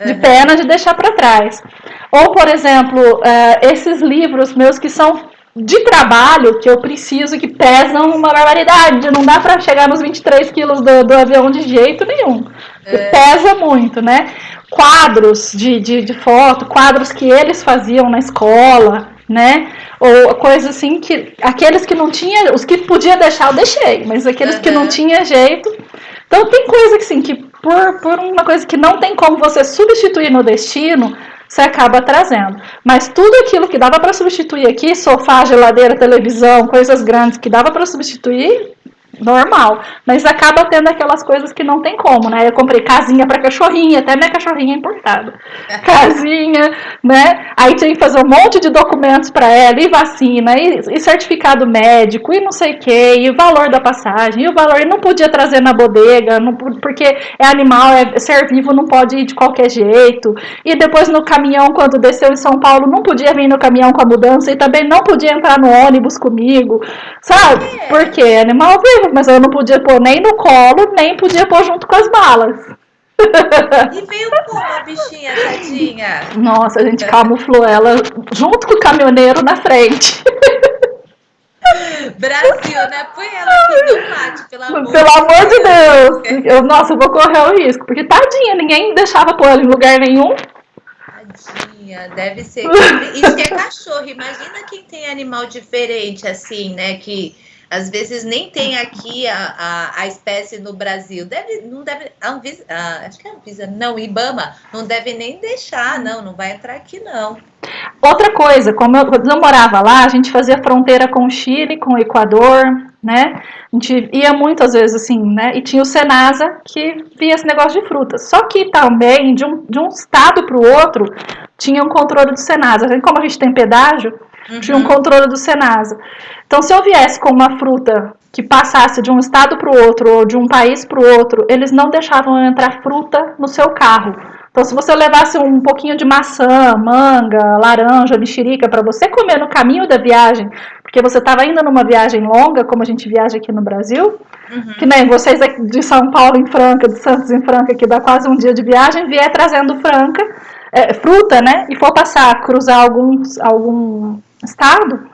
de pena de deixar para trás. Ou, por exemplo, esses livros meus que são de trabalho, que eu preciso, que pesam uma barbaridade, não dá para chegar nos 23 quilos do avião de jeito nenhum, pesa muito, né, quadros de foto, quadros que eles faziam na escola, né? Ou coisa assim que aqueles que não tinha, os que podia deixar eu deixei, mas aqueles que não tinha jeito. Então tem coisa que assim, que por uma coisa que não tem como você substituir no destino, você acaba trazendo. Mas tudo aquilo que dava para substituir aqui, sofá, geladeira, televisão, coisas grandes que dava para substituir, normal, mas acaba tendo aquelas coisas que não tem como, né? Eu comprei casinha para cachorrinha, até minha cachorrinha é importada. Casinha, né? Aí tinha que fazer um monte de documentos para ela, e vacina, e certificado médico, e não sei o que, e o valor da passagem, e o valor, e não podia trazer na bodega, porque é animal, é ser vivo, não pode ir de qualquer jeito. E depois no caminhão, quando desceu em São Paulo, não podia vir no caminhão com a mudança, e também não podia entrar no ônibus comigo, sabe? Porque é animal vivo, mas eu não podia pôr nem no colo, nem podia pôr junto com as malas. E veio como a bichinha, tadinha? Nossa, a gente camuflou ela junto com o caminhoneiro na frente. Brasil, né? Põe ela aqui no mate, pelo amor de Deus. Eu vou correr o risco, porque tadinha, ninguém deixava pôr ela em lugar nenhum. Tadinha, deve ser. Isso que é cachorro, imagina quem tem animal diferente assim, né? Que às vezes nem tem aqui a espécie no Brasil. Não deve. Acho que é a Anvisa, não, IBAMA, não deve nem deixar, não vai entrar aqui, não. Outra coisa, quando eu morava lá, a gente fazia fronteira com o Chile, com o Equador, né? A gente ia muitas vezes assim, né? E tinha o Senasa que via esse negócio de frutas. Só que também, de um estado para o outro, tinha um controle do Senasa. Como a gente tem pedágio, tinha um controle do Senasa. Então, se eu viesse com uma fruta que passasse de um estado para o outro, ou de um país para o outro, eles não deixavam eu entrar fruta no seu carro. Então, se você levasse um pouquinho de maçã, manga, laranja, mexerica para você comer no caminho da viagem, porque você estava indo numa viagem longa, como a gente viaja aqui no Brasil, que nem vocês de São Paulo em Franca, de Santos em Franca, que dá quase um dia de viagem, vier trazendo fruta, né? E for cruzar algum estado,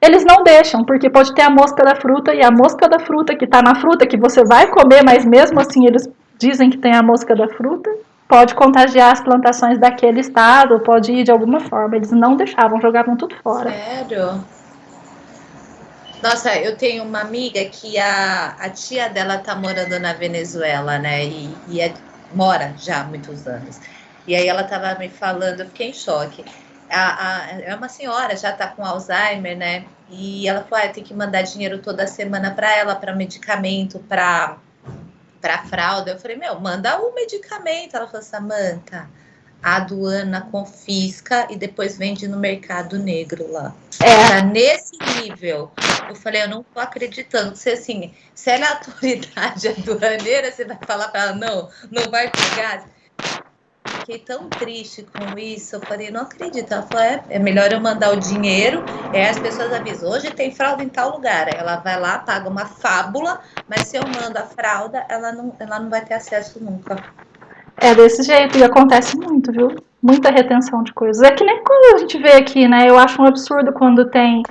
eles não deixam, porque pode ter a mosca da fruta, e a mosca da fruta que está na fruta, que você vai comer, mas mesmo assim eles dizem que tem a mosca da fruta, pode contagiar as plantações daquele estado, pode ir de alguma forma. Eles não deixavam, jogavam tudo fora. Sério? Nossa, eu tenho uma amiga que a tia dela tá morando na Venezuela, né? Mora já há muitos anos. E aí ela tava me falando, eu fiquei em choque. É uma senhora, já tá com Alzheimer, né? E ela falou, tem que mandar dinheiro toda semana para ela, para medicamento, para fralda. Eu falei, manda o medicamento. Ela falou, Samantha, a aduana confisca e depois vende no mercado negro lá. Tá nesse nível. Eu falei, eu não tô acreditando. Você, assim, se ela é autoridade aduaneira, você vai falar para ela, não vai pegar? Fiquei tão triste com isso. Eu falei, não acredito. Ela falou, é melhor eu mandar o dinheiro. As pessoas avisam, hoje tem fralda em tal lugar. Ela vai lá, paga uma fábula, mas se eu mando a fralda, ela não vai ter acesso nunca. É desse jeito, e acontece muito, viu? Muita retenção de coisas. É que nem quando a gente vê aqui, né? Eu acho um absurdo quando tem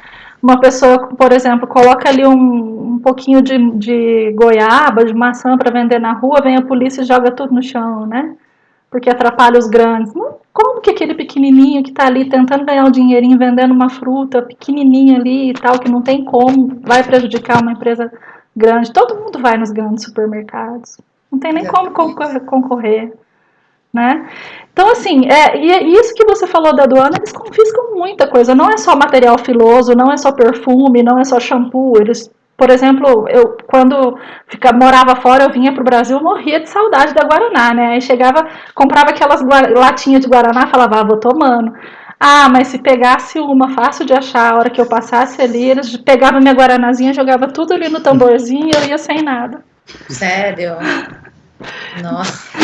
uma pessoa, por exemplo, coloca ali um pouquinho de goiaba, de maçã para vender na rua, vem a polícia e joga tudo no chão, né? Porque atrapalha os grandes. Como que aquele pequenininho que está ali tentando ganhar um dinheirinho vendendo uma fruta pequenininha ali e tal, que não tem como, vai prejudicar uma empresa grande? Todo mundo vai nos grandes supermercados. Não tem nem como concorrer, né? Então, assim, e isso que você falou da aduana, eles confiscam muita coisa. Não é só material filoso, não é só perfume, não é só shampoo. Eles, por exemplo, eu quando morava fora, eu vinha pro Brasil, morria de saudade da Guaraná, né? Aí chegava, comprava aquelas latinhas de Guaraná, falava, vou tomando. Mas se pegasse uma fácil de achar, a hora que eu passasse ali, eles pegavam minha Guaranazinha, jogava tudo ali no tamborzinho e eu ia sem nada. Sério? Nossa.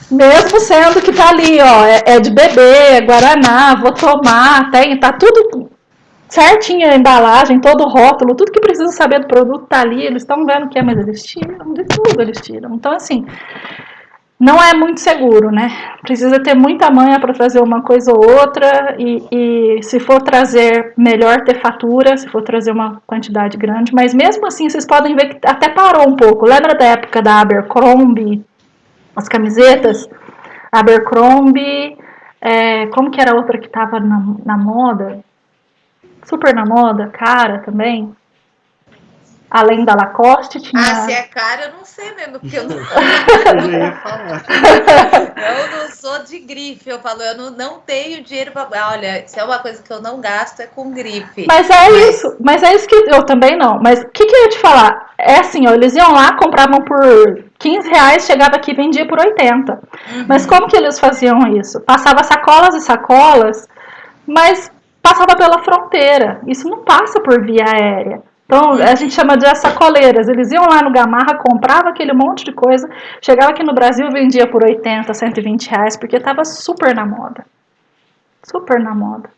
Mesmo sendo que tá ali, ó, é de bebê, é Guaraná, vou tomar, tá tudo certinho a embalagem, todo o rótulo, tudo que precisa saber do produto tá ali, eles estão vendo o que é, mas eles tiram, de tudo eles tiram. Então, assim, não é muito seguro, né? Precisa ter muita manha para trazer uma coisa ou outra e se for trazer, melhor ter fatura, se for trazer uma quantidade grande, mas mesmo assim, vocês podem ver que até parou um pouco. Lembra da época da Abercrombie, as camisetas? Abercrombie, como que era a outra que tava na moda? Super na moda, cara também. Além da Lacoste, tinha... se é cara, eu não sei mesmo, porque eu não... Eu ia falar. Eu não sou de grife, eu falo, eu não tenho dinheiro para... Olha, se é uma coisa que eu não gasto, é com grife. Mas é isso que eu também não. Mas o que eu ia te falar? É assim, ó, eles iam lá, compravam por R$15, chegava aqui e vendia por 80. Mas como que eles faziam isso? Passava sacolas e sacolas, mas passava pela fronteira. Isso não passa por via aérea. Então, a gente chama de sacoleiras. Eles iam lá no Gamarra, compravam aquele monte de coisa, chegava aqui no Brasil e vendia por 80, R$120, porque estava super na moda. Super na moda.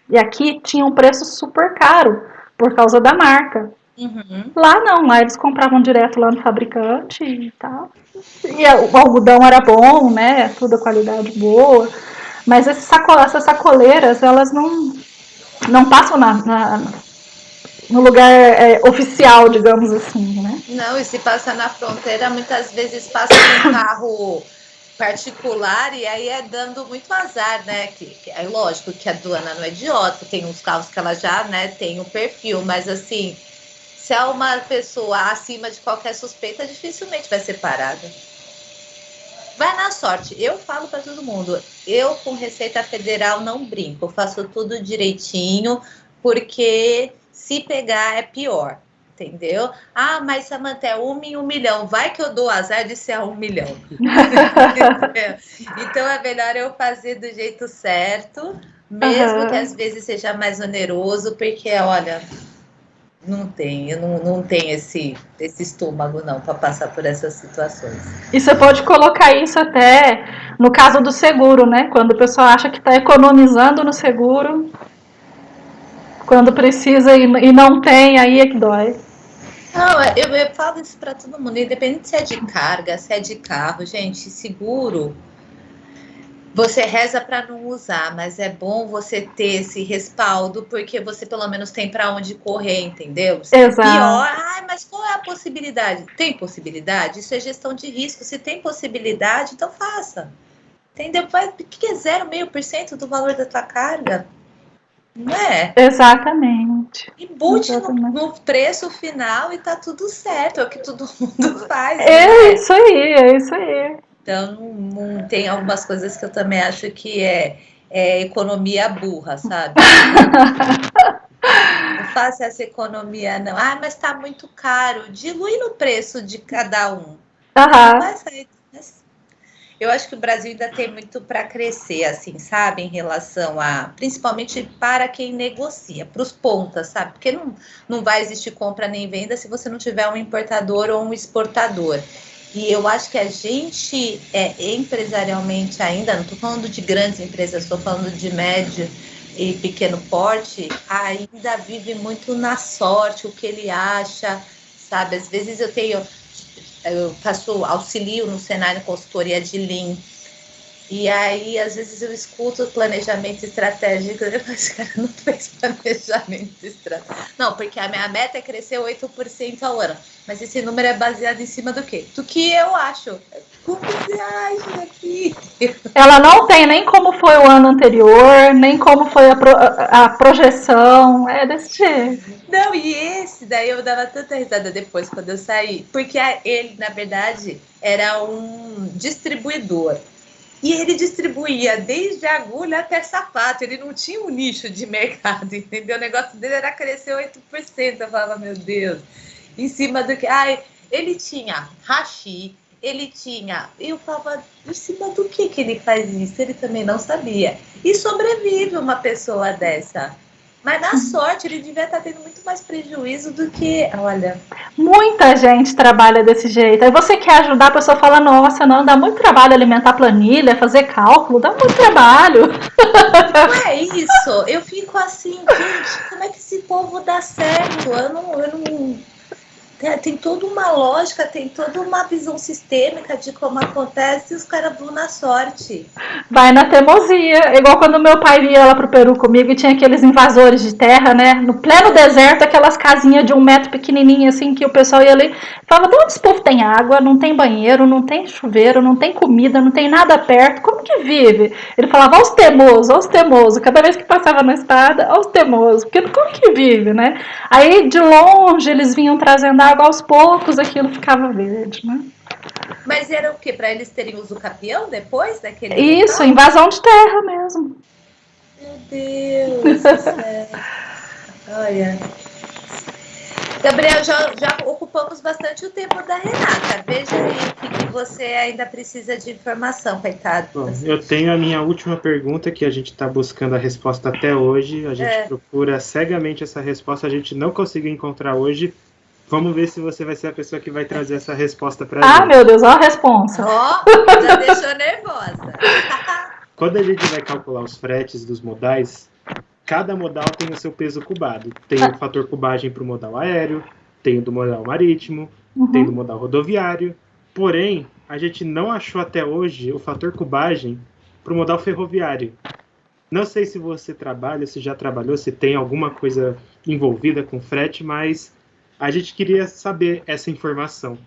E aqui tinha um preço super caro, por causa da marca. Lá não, lá eles compravam direto lá no fabricante e tal. E o algodão era bom, né? Tudo a qualidade boa. Mas essas sacoleiras, elas não passam no lugar oficial, digamos assim, né? Não, e se passa na fronteira, muitas vezes passa um carro particular e aí dando muito azar, né? É lógico que a aduana não é idiota, tem uns carros que ela já, né, tem um perfil, mas assim, se é uma pessoa acima de qualquer suspeita, dificilmente vai ser parada. Vai na sorte. Eu falo para todo mundo, eu com Receita Federal não brinco, eu faço tudo direitinho, porque se pegar é pior, entendeu? Mas Samantha, é 1 em 1 milhão. Vai que eu dou azar de ser 1 milhão. Então é melhor eu fazer do jeito certo, mesmo que às vezes seja mais oneroso, porque, olha, não tenho esse estômago não para passar por essas situações. E você pode colocar isso até No caso do seguro, né? Quando o pessoal acha que está economizando no seguro, quando precisa e não tem, aí é que dói. Não, eu falo isso para todo mundo, independente se é de carga, se é de carro, gente, seguro. Você reza para não usar, mas é bom você ter esse respaldo, porque você pelo menos tem para onde correr, entendeu? Se Exato. pior, mas qual é a possibilidade? Tem possibilidade? Isso é gestão de risco. Se tem possibilidade, então faça. Entendeu? O que é 0,5% do valor da tua carga? Não é? Exatamente. Embute no preço final e tá tudo certo. É o que todo mundo faz. Isso aí, é isso aí. Então, não tem algumas coisas que eu também acho que é economia burra, sabe? Não faça essa economia, não. Mas tá muito caro. Dilui no preço de cada um. Não vai sair. Eu acho que o Brasil ainda tem muito para crescer, assim, sabe? Em relação principalmente para quem negocia, para os pontas, sabe? Porque não vai existir compra nem venda se você não tiver um importador ou um exportador. E eu acho que a gente, empresarialmente ainda, não estou falando de grandes empresas, estou falando de médio e pequeno porte, ainda vive muito na sorte, o que ele acha, sabe? Às vezes eu faço auxilio no Senai consultoria de Lean. E aí, às vezes, eu escuto planejamento estratégico, mas o cara não fez planejamento estratégico. Não, porque a minha meta é crescer 8% ao ano. Mas esse número é baseado em cima do quê? Do que eu acho. Como você acha, filho? Ela não tem nem como foi o ano anterior, nem como foi a projeção. É desse jeito. Não, e esse daí eu dava tanta risada depois quando eu saí. Porque ele, na verdade, era um distribuidor. E ele distribuía desde agulha até sapato. Ele não tinha um nicho de mercado, entendeu? O negócio dele era crescer 8%. Eu falava, meu Deus. Em cima do que... ele tinha hashi, ele tinha... Eu falava, em cima do que ele faz isso? Ele também não sabia. E sobrevive uma pessoa dessa. Mas na sorte, ele devia estar tendo muito mais prejuízo do que... Olha... Muita gente trabalha desse jeito. Aí você quer ajudar, a pessoa fala, nossa, não, dá muito trabalho alimentar planilha, fazer cálculo, dá muito trabalho. Não é isso. Eu fico assim, gente, como é que esse povo dá certo? Eu não... Tem toda uma lógica, tem toda uma visão sistêmica de como acontece e os caras vão na sorte. Vai na teimosia. Igual quando meu pai ia lá pro Peru comigo e tinha aqueles invasores de terra, né? No pleno deserto, aquelas casinhas de 1 metro pequenininhas, assim, que o pessoal ia ali. Falava, de onde esse povo tem água, não tem banheiro, não tem chuveiro, não tem comida, não tem nada perto. Como que vive? Ele falava, aos teimosos. Cada vez que passava na estrada, aos teimosos. Porque como que vive, né? Aí, de longe, eles vinham trazendo água aos poucos, aquilo ficava verde, né? Mas era o quê? Para eles terem uso capião depois daquele Isso, local? invasão de terra mesmo. Meu Deus do céu. Olha. Gabriel, já ocupamos bastante o tempo da Renata. Veja aí o que você ainda precisa de informação, coitado. Bom, eu tenho a minha última pergunta, que a gente está buscando a resposta até hoje. A gente procura cegamente essa resposta, a gente não conseguiu encontrar hoje. Vamos ver se você vai ser a pessoa que vai trazer essa resposta para gente. Meu Deus, olha a resposta. Já deixou nervosa. Quando a gente vai calcular os fretes dos modais, cada modal tem o seu peso cubado. Tem o fator cubagem para o modal aéreo, tem o do modal marítimo, tem do modal rodoviário. Porém, a gente não achou até hoje o fator cubagem para o modal ferroviário. Não sei se você trabalha, se já trabalhou, se tem alguma coisa envolvida com frete, mas a gente queria saber essa informação.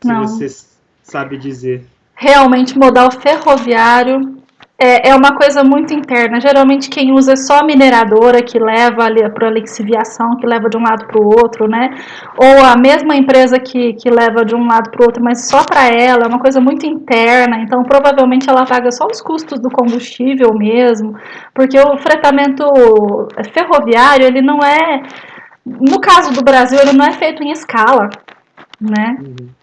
Se você sabe dizer. Realmente, modal ferroviário é uma coisa muito interna. Geralmente quem usa é só a mineradora que leva para a lixiviação, que leva de um lado para o outro, né? Ou a mesma empresa que leva de um lado para o outro, mas só para ela, é uma coisa muito interna. Então, provavelmente ela paga só os custos do combustível mesmo, porque o fretamento ferroviário, ele não é... No caso do Brasil, ele não é feito em escala, né?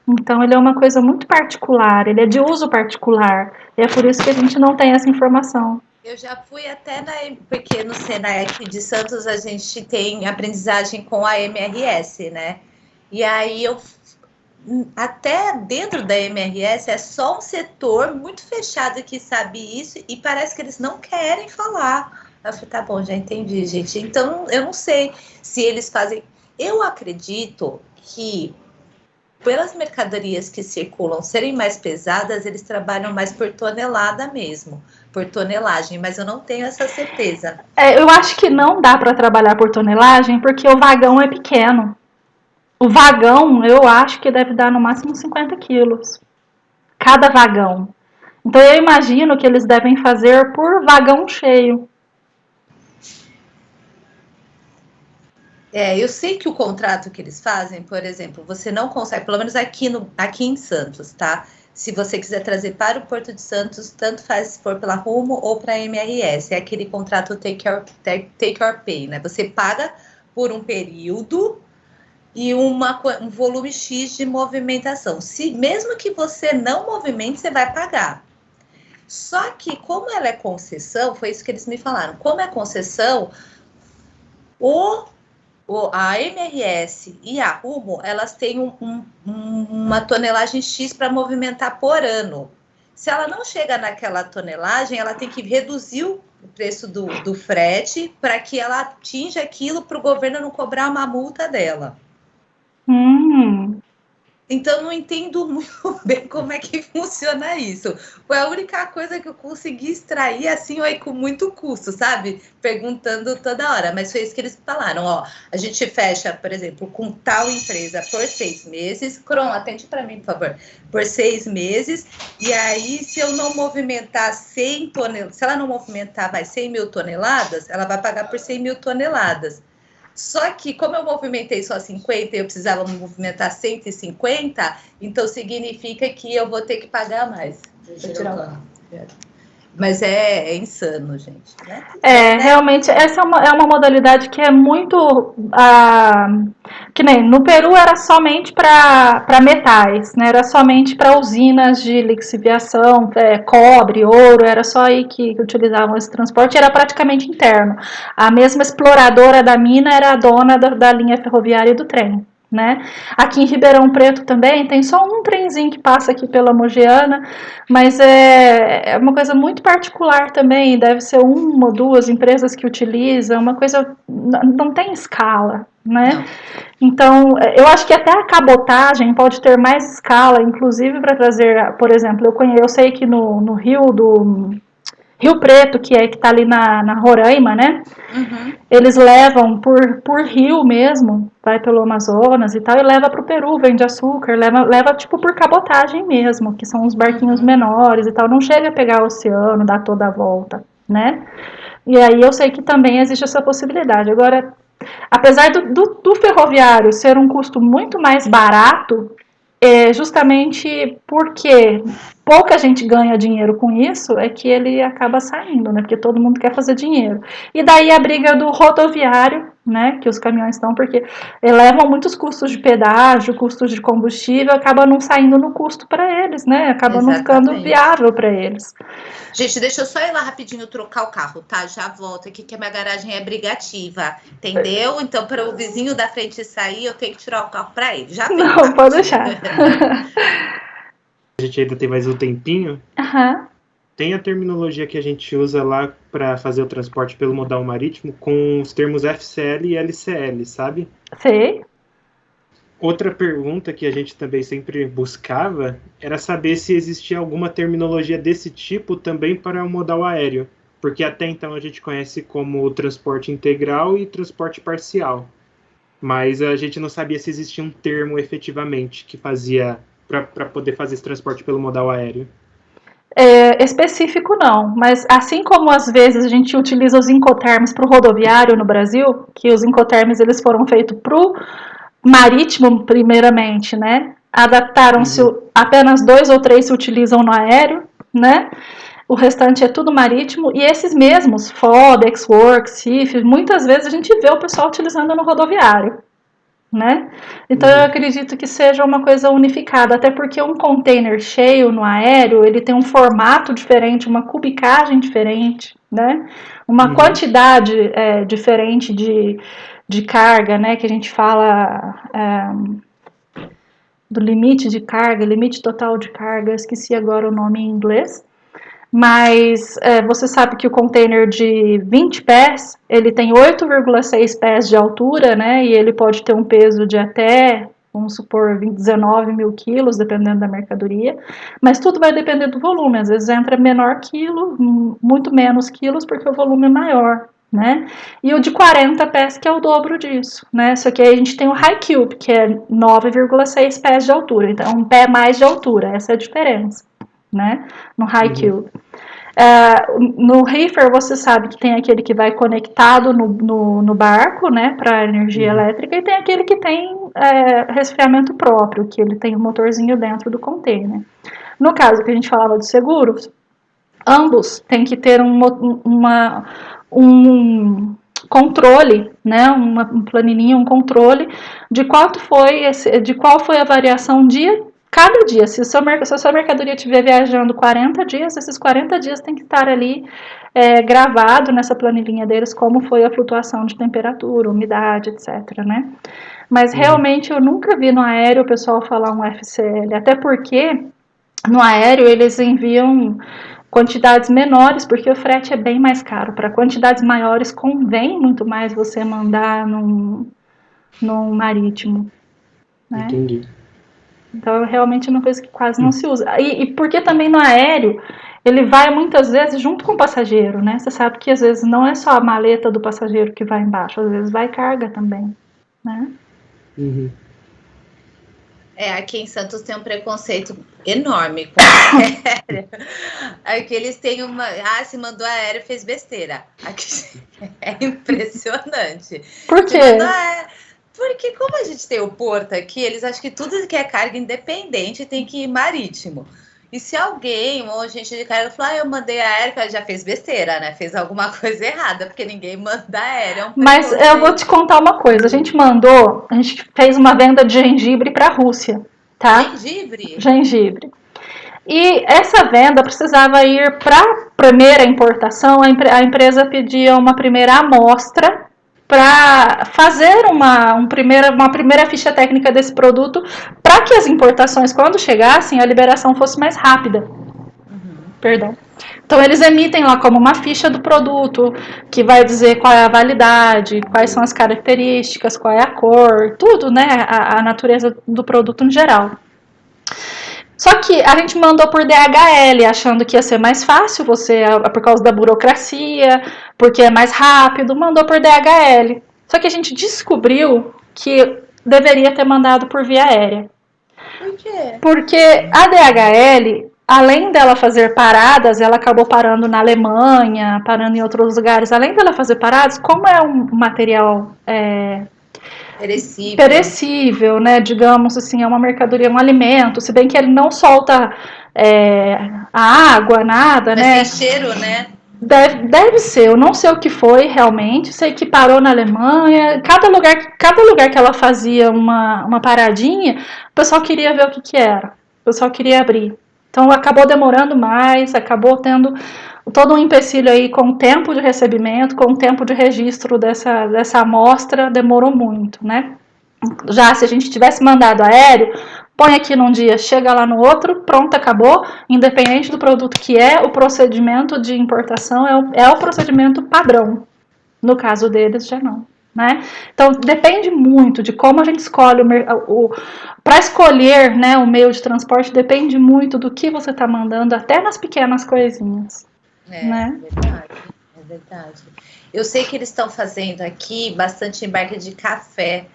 Então ele é uma coisa muito particular, ele é de uso particular, e é por isso que a gente não tem essa informação. Eu já fui até porque no Senai aqui de Santos a gente tem aprendizagem com a MRS, né? E aí eu até dentro da MRS é só um setor muito fechado que sabe isso e parece que eles não querem falar. Eu falei, tá bom, já entendi, gente. Então, eu não sei se eles fazem... Eu acredito que pelas mercadorias que circulam serem mais pesadas, eles trabalham mais por tonelada mesmo, por tonelagem, mas eu não tenho essa certeza. Eu acho que não dá para trabalhar por tonelagem porque o vagão é pequeno. O vagão, eu acho que deve dar no máximo 50 quilos. Cada vagão. Então, eu imagino que eles devem fazer por vagão cheio. Eu sei que o contrato que eles fazem, por exemplo, você não consegue, pelo menos aqui em Santos, tá? Se você quiser trazer para o Porto de Santos, tanto faz se for pela Rumo ou para a MRS. É aquele contrato take or pay, né? Você paga por um período e um volume X de movimentação. Mesmo que você não movimente, você vai pagar. Só que, como ela é concessão, foi isso que eles me falaram. Como é concessão, a MRS e a Rumo, elas têm uma tonelagem X para movimentar por ano. Se ela não chega naquela tonelagem, ela tem que reduzir o preço do frete para que ela atinja aquilo para o governo não cobrar uma multa dela. Então, não entendo muito bem como é que funciona isso. Foi a única coisa que eu consegui extrair, assim, com muito custo, sabe? Perguntando toda hora. Mas foi isso que eles falaram, ó. A gente fecha, por exemplo, com tal empresa por 6 meses. Cron, atende para mim, por favor. Por 6 meses. E aí, se eu não movimentar 100 toneladas... Se ela não movimentar mais 100 mil toneladas, ela vai pagar por 100 mil toneladas. Só que, como eu movimentei só 50 e eu precisava movimentar 150, então significa que eu vou ter que pagar mais. Vou tirar o carro. Mas é insano, gente. Né? Realmente, essa é uma modalidade que é muito... que nem no Peru era somente para metais, né? Era somente para usinas de lixiviação, cobre, ouro, era só aí que utilizavam esse transporte, era praticamente interno. A mesma exploradora da mina era a dona da linha ferroviária e do trem. Né? Aqui em Ribeirão Preto também tem só um trenzinho que passa aqui pela Mogiana, mas é uma coisa muito particular também, deve ser uma ou duas empresas que utilizam, uma coisa, não tem escala, né? Não. Então, eu acho que até a cabotagem pode ter mais escala, inclusive para trazer, por exemplo, eu sei que no Rio Preto, que está ali na Roraima, né? Uhum. Eles levam por rio mesmo, vai pelo Amazonas e tal, e leva para o Peru, vende açúcar, leva tipo por cabotagem mesmo, que são os barquinhos menores e tal, não chega a pegar o oceano, dar toda a volta, né? E aí eu sei que também existe essa possibilidade. Agora, apesar do ferroviário ser um custo muito mais barato, justamente porque pouca gente ganha dinheiro com isso, é que ele acaba saindo, né? Porque todo mundo quer fazer dinheiro. E daí a briga do rodoviário, né? Que os caminhões estão, porque levam muitos custos de pedágio, custos de combustível, acaba não saindo no custo para eles, né? Acaba não ficando viável para eles. Gente, deixa eu só ir lá rapidinho trocar o carro, tá? Já volto aqui que a minha garagem é brigativa, entendeu? Então, para o vizinho da frente sair, eu tenho que tirar o carro para ele. Já vem, não, pode deixar. A gente ainda tem mais um tempinho. Uhum. Tem a terminologia que a gente usa lá para fazer o transporte pelo modal marítimo com os termos FCL e LCL, sabe? Sei. Outra pergunta que a gente também sempre buscava era saber se existia alguma terminologia desse tipo também para o modal aéreo, porque até então a gente conhece como transporte integral e transporte parcial, mas a gente não sabia se existia um termo efetivamente que fazia para poder fazer esse transporte pelo modal aéreo. Específico não, mas assim como às vezes a gente utiliza os incoterms para o rodoviário no Brasil, que os incoterms eles foram feitos para o marítimo primeiramente, né? Adaptaram-se, apenas 2 ou 3 se utilizam no aéreo, né? O restante é tudo marítimo, e esses mesmos, FOB, X-Works, CIF, muitas vezes a gente vê o pessoal utilizando no rodoviário, né? Então eu acredito que seja uma coisa unificada, até porque um container cheio no aéreo, ele tem um formato diferente, uma cubicagem diferente, né? Uma quantidade diferente de carga, né? Que a gente fala do limite de carga, limite total de carga, esqueci agora o nome em inglês, mas você sabe que o container de 20 pés, ele tem 8,6 pés de altura, né, e ele pode ter um peso de até, vamos supor, 19 mil quilos, dependendo da mercadoria, mas tudo vai depender do volume, às vezes entra menor quilo, muito menos quilos, porque o volume é maior, né, e o de 40 pés, que é o dobro disso, né, só que aí a gente tem o High Cube, que é 9,6 pés de altura, então um pé mais de altura, essa é a diferença, né, no High Cube. No reefer você sabe que tem aquele que vai conectado no barco, né, para energia elétrica, e tem aquele que tem resfriamento próprio, que ele tem um motorzinho dentro do container. No caso que a gente falava dos seguros, ambos têm que ter um controle, né, um planilhinho, um controle de qual foi a variação cada dia. Se a sua mercadoria estiver viajando 40 dias, esses 40 dias tem que estar ali gravado nessa planilhinha deles como foi a flutuação de temperatura, umidade, etc, né? Mas realmente eu nunca vi no aéreo o pessoal falar um FCL, até porque no aéreo eles enviam quantidades menores, porque o frete é bem mais caro. Para quantidades maiores convém muito mais você mandar num marítimo, né? Entendi. Então, realmente é uma coisa que quase não se usa. E porque também no aéreo, ele vai muitas vezes junto com o passageiro, né? Você sabe que às vezes não é só a maleta do passageiro que vai embaixo, às vezes vai carga também, né? Aqui em Santos tem um preconceito enorme com o aéreo. Aqui eles têm se mandou aéreo, fez besteira. Aqui é impressionante. Por quê? Porque como a gente tem o porto aqui, eles acham que tudo que é carga independente tem que ir marítimo. E se alguém, ou gente de carga, falar, eu mandei aéreo, ela já fez besteira, né? Fez alguma coisa errada, porque ninguém manda aéreo. Mas eu vou te contar uma coisa. A gente fez uma venda de gengibre para a Rússia, tá? Gengibre? Gengibre. E essa venda precisava ir para a primeira importação, a empresa pedia uma primeira amostra para fazer uma primeira ficha técnica desse produto, para que as importações, quando chegassem, a liberação fosse mais rápida. Perdão. Então, eles emitem lá como uma ficha do produto, que vai dizer qual é a validade, quais são as características, qual é a cor, tudo, né? A natureza do produto em geral. Só que a gente mandou por DHL, achando que ia ser mais fácil, por causa da burocracia, porque é mais rápido, mandou por DHL. Só que a gente descobriu que deveria ter mandado por via aérea. Por quê? Porque a DHL, além dela fazer paradas, ela acabou parando na Alemanha, parando em outros lugares. Além dela fazer paradas, como é um material perecível, né? Digamos assim, é uma mercadoria, um alimento, se bem que ele não solta a água, nada, né? Mas tem cheiro, né? Deve ser, eu não sei o que foi realmente, sei que parou na Alemanha, cada lugar que ela fazia uma paradinha, o pessoal queria ver o que era, o pessoal queria abrir. Então acabou demorando mais, acabou tendo todo um empecilho aí com o tempo de recebimento, com o tempo de registro dessa amostra, demorou muito, né? Já se a gente tivesse mandado aéreo, põe aqui num dia, chega lá no outro, pronto, acabou. Independente do produto que o procedimento de importação é o procedimento padrão. No caso deles, já não. Né? Então, depende muito de como a gente escolhe para escolher, né, o meio de transporte, depende muito do que você está mandando, até nas pequenas coisinhas. Né? É verdade. Eu sei que eles estão fazendo aqui bastante embarque de café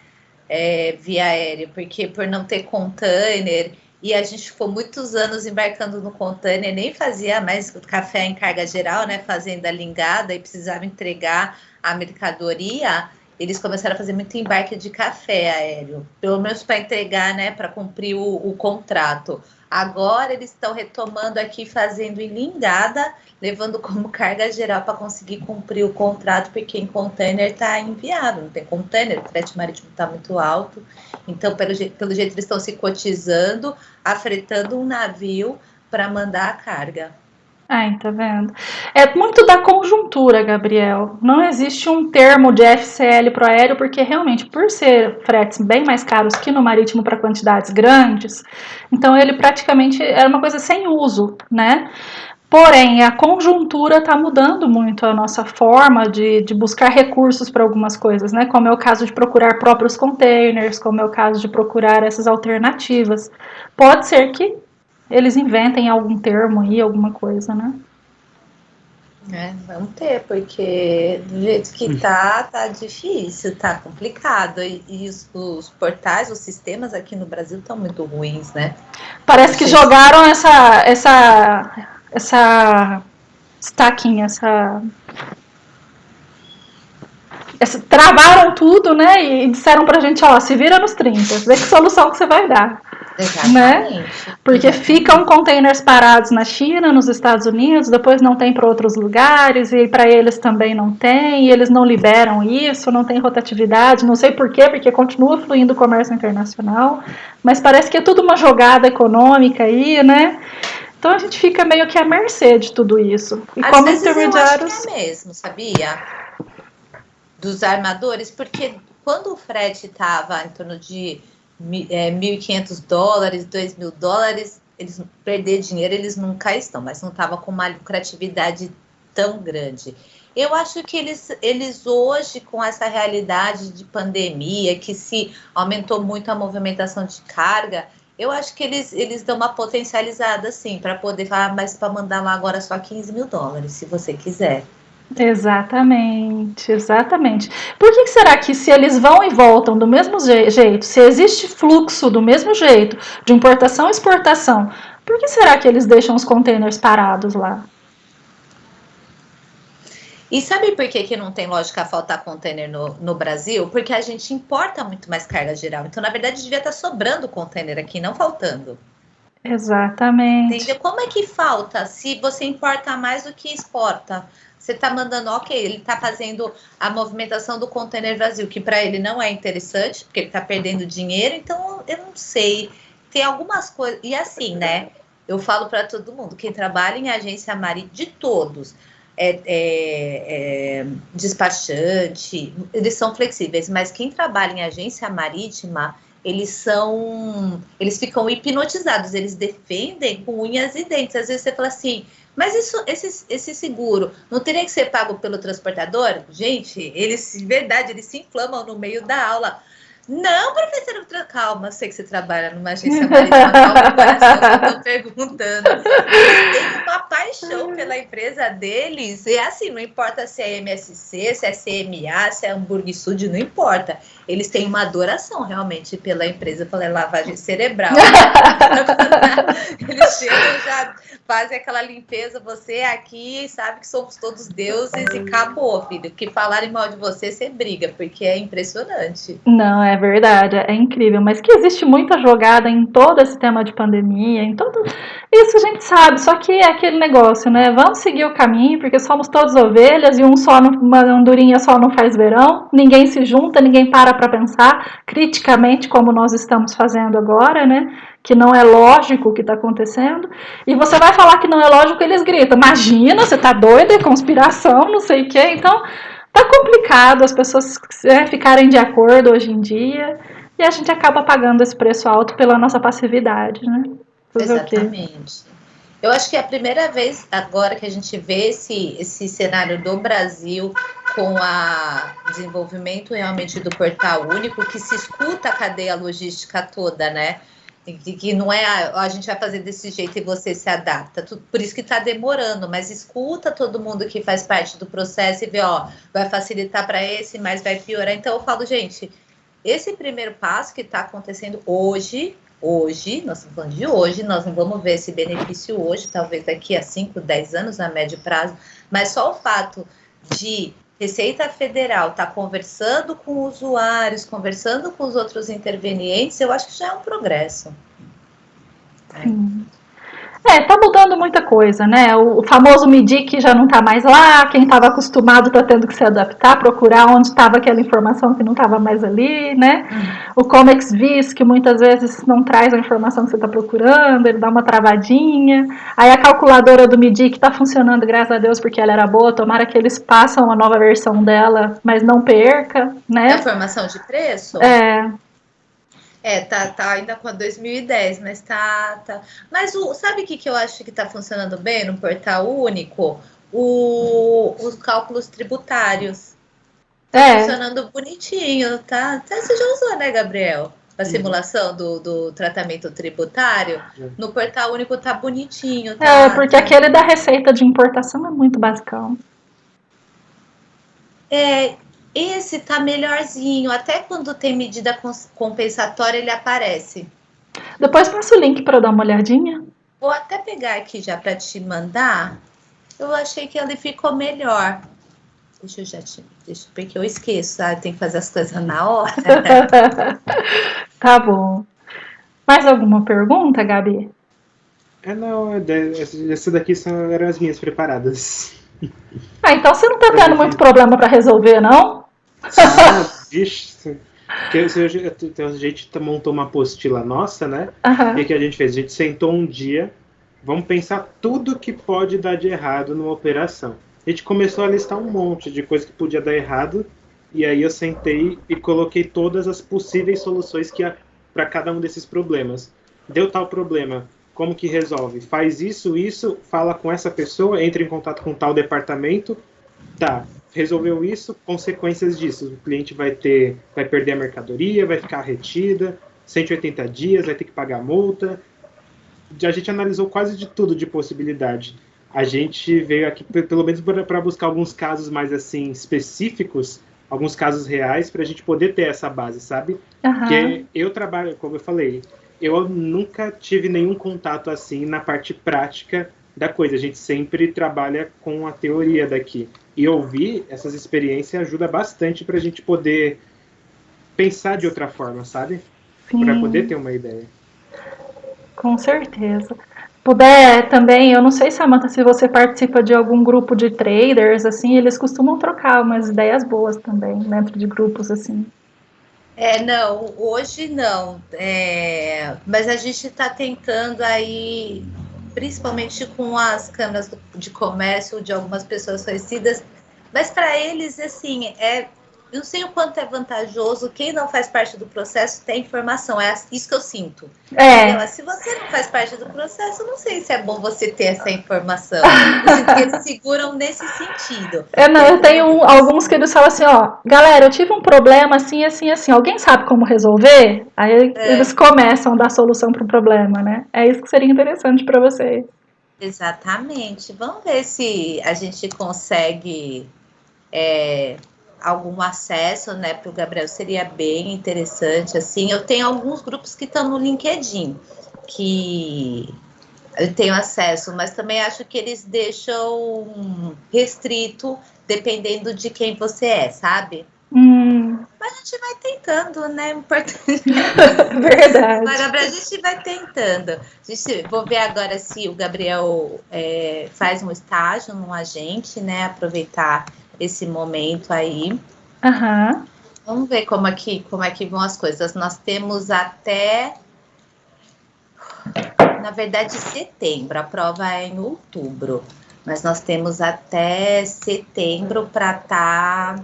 via aéreo, porque por não ter container, e a gente ficou muitos anos embarcando no container, nem fazia mais café em carga geral, né, fazenda lingada, e precisava entregar a mercadoria, eles começaram a fazer muito embarque de café aéreo, pelo menos para entregar, né, para cumprir o contrato. Agora eles estão retomando aqui, fazendo em lingada, levando como carga geral para conseguir cumprir o contrato, porque em container está inviável, não tem container, o frete marítimo está muito alto. Então, pelo jeito eles estão se cotizando, afretando um navio para mandar a carga. Ai, tá vendo? É muito da conjuntura, Gabriel. Não existe um termo de FCL pro aéreo, porque realmente, por ser fretes bem mais caros que no marítimo para quantidades grandes, então ele praticamente é uma coisa sem uso, né? Porém, a conjuntura está mudando muito a nossa forma de buscar recursos para algumas coisas, né? Como é o caso de procurar próprios containers, como é o caso de procurar essas alternativas. Pode ser que eles inventem algum termo aí, alguma coisa, né? Vamos ter, porque do jeito que tá difícil, tá complicado. E os portais, os sistemas aqui no Brasil estão muito ruins, né? Parece que jogaram essa stacking, travaram tudo, né? E disseram pra gente, ó, se vira nos 30, vê que solução que você vai dar. Né? Porque ficam containers parados na China, nos Estados Unidos, depois não tem para outros lugares, e para eles também não tem, e eles não liberam isso, não tem rotatividade, não sei por quê, porque continua fluindo o comércio internacional, mas parece que é tudo uma jogada econômica aí, né? Então a gente fica meio que à mercê de tudo isso. E às como vezes intermediários. Eu acho que é mesmo, sabia? Dos armadores, porque quando o frete estava em torno de $1.500, $2.000, eles perder dinheiro, eles nunca estão, mas não estava com uma lucratividade tão grande. Eu acho que eles hoje, com essa realidade de pandemia, que se aumentou muito a movimentação de carga, eu acho que eles dão uma potencializada, assim, para poder falar, mas para mandar lá agora só $15.000, se você quiser. Exatamente, exatamente. Por que será que se eles vão e voltam do mesmo jeito, se existe fluxo do mesmo jeito, de importação e exportação, por que será que eles deixam os containers parados lá? E sabe por que não tem lógica faltar container no Brasil? Porque a gente importa muito mais carga geral. Então, na verdade, devia estar sobrando container aqui, não faltando. Exatamente. Entendeu? Como é que falta se você importa mais do que exporta? Você está mandando, ok, ele está fazendo a movimentação do container vazio, que para ele não é interessante, porque ele está perdendo dinheiro, então eu não sei. Tem algumas coisas. E assim, né? Eu falo para todo mundo, quem trabalha em agência marítima, de todos, despachante, eles são flexíveis, mas quem trabalha em agência marítima, eles ficam hipnotizados, eles defendem com unhas e dentes. Às vezes você fala assim, mas esse seguro não teria que ser pago pelo transportador? Gente, eles se inflamam no meio da aula. Não, professora, calma, sei que você trabalha numa agência marítima, calma o coração que eu tô perguntando. Eles têm uma paixão pela empresa deles, e assim, não importa se é MSC, se é CMA, se é Hamburg Sud, não importa. Eles têm uma adoração realmente pela empresa, pela lavagem cerebral. Eles chegam, já fazem aquela limpeza, você é aqui, sabe que somos todos deuses e acabou, filho. Que falarem mal de você, você briga, porque é impressionante. Não, é verdade, é incrível, mas que existe muita jogada em todo esse tema de pandemia, em todo isso a gente sabe, só que é aquele negócio, né? Vamos seguir o caminho, porque somos todos ovelhas e uma andorinha só não faz verão, ninguém se junta, ninguém para pensar criticamente como nós estamos fazendo agora, né? Que não é lógico o que está acontecendo, e você vai falar que não é lógico, eles gritam, imagina, você tá doida, é conspiração, não sei o quê, então tá complicado as pessoas ficarem de acordo hoje em dia, e a gente acaba pagando esse preço alto pela nossa passividade, né? Exatamente. Eu acho que é a primeira vez agora que a gente vê esse cenário do Brasil com o desenvolvimento realmente do portal único, que se escuta a cadeia logística toda, né? Que não é a gente vai fazer desse jeito e você se adapta. Por isso que está demorando, mas escuta todo mundo que faz parte do processo e vê, ó, vai facilitar para esse, mas vai piorar. Então eu falo, gente, esse primeiro passo que está acontecendo hoje, nós estamos falando de hoje, nós não vamos ver esse benefício hoje, talvez daqui a 5, 10 anos, a médio prazo, mas só o fato de Receita Federal estar conversando com usuários, conversando com os outros intervenientes, eu acho que já é um progresso. Tá mudando muita coisa, né? O famoso MIDIC já não está mais lá, quem estava acostumado está tendo que se adaptar, procurar onde estava aquela informação que não estava mais ali, né? O Comex Vis, que muitas vezes não traz a informação que você está procurando, ele dá uma travadinha. Aí a calculadora do MIDIC está funcionando, graças a Deus, porque ela era boa, tomara que eles passem uma nova versão dela, mas não perca, né? É a formação de preço? Tá ainda com a 2010, mas tá. Mas sabe o que eu acho que tá funcionando bem no Portal Único? Os cálculos tributários. Tá funcionando bonitinho, tá? Você já usou, né, Gabriel? A simulação do tratamento tributário. No Portal Único tá bonitinho. Porque aquele da receita de importação é muito basicão. Esse tá melhorzinho, até quando tem medida compensatória ele aparece. Depois passa o link para dar uma olhadinha. Vou até pegar aqui já para te mandar. Eu achei que ele ficou melhor. Deixa porque eu esqueço, sabe? Tem que fazer as coisas na hora. Tá bom. Mais alguma pergunta, Gabi? Não, essa daqui eram as minhas preparadas. Então você não tá tendo muito problema para resolver, não? Vixe. Porque a gente montou uma apostila nossa, né? E o que a gente fez? A gente sentou um dia, vamos pensar tudo que pode dar de errado numa operação. A gente começou a listar um monte de coisa que podia dar errado, e aí eu sentei e coloquei todas as possíveis soluções para cada um desses problemas. Deu tal problema, como que resolve? Faz isso, fala com essa pessoa, entra em contato com tal departamento, tá, resolveu isso, consequências disso. O cliente vai perder a mercadoria, vai ficar retida, 180 dias, vai ter que pagar multa. A gente analisou quase de tudo de possibilidade. A gente veio aqui, pelo menos, para buscar alguns casos mais assim específicos, alguns casos reais, para a gente poder ter essa base, sabe? Porque eu trabalho, como eu falei, eu nunca tive nenhum contato assim na parte prática da coisa. A gente sempre trabalha com a teoria daqui. E ouvir essas experiências ajuda bastante para a gente poder pensar de outra forma, sabe? Para poder ter uma ideia. Com certeza. Puder também, eu não sei, Samantha, se você participa de algum grupo de traders, assim, eles costumam trocar umas ideias boas também, dentro de grupos, assim. Não, hoje não. Mas a gente está tentando aí, principalmente com as câmaras de comércio de algumas pessoas conhecidas, mas para eles, assim, eu não sei o quanto é vantajoso, quem não faz parte do processo tem informação, é isso que eu sinto. Se você não faz parte do processo, eu não sei se é bom você ter essa informação. Eu sinto que eles seguram nesse sentido. Eu tenho alguns que eles falam assim, galera, eu tive um problema assim, assim, assim, alguém sabe como resolver? Aí eles começam a dar solução para o problema, né? É isso que seria interessante para vocês. Exatamente. Vamos ver se a gente consegue algum acesso, né, para o Gabriel, seria bem interessante, assim. Eu tenho alguns grupos que estão no LinkedIn, que eu tenho acesso, mas também acho que eles deixam restrito, dependendo de quem você é, sabe? Mas a gente vai tentando, né? Importante. Verdade. Mas, Gabriel, a gente vai tentando. Vou ver agora se o Gabriel faz um estágio num agente, né? Aproveitar esse momento aí. Vamos ver como é que vão as coisas. Nós temos até, na verdade, setembro. A prova é em outubro, mas nós temos até setembro para estar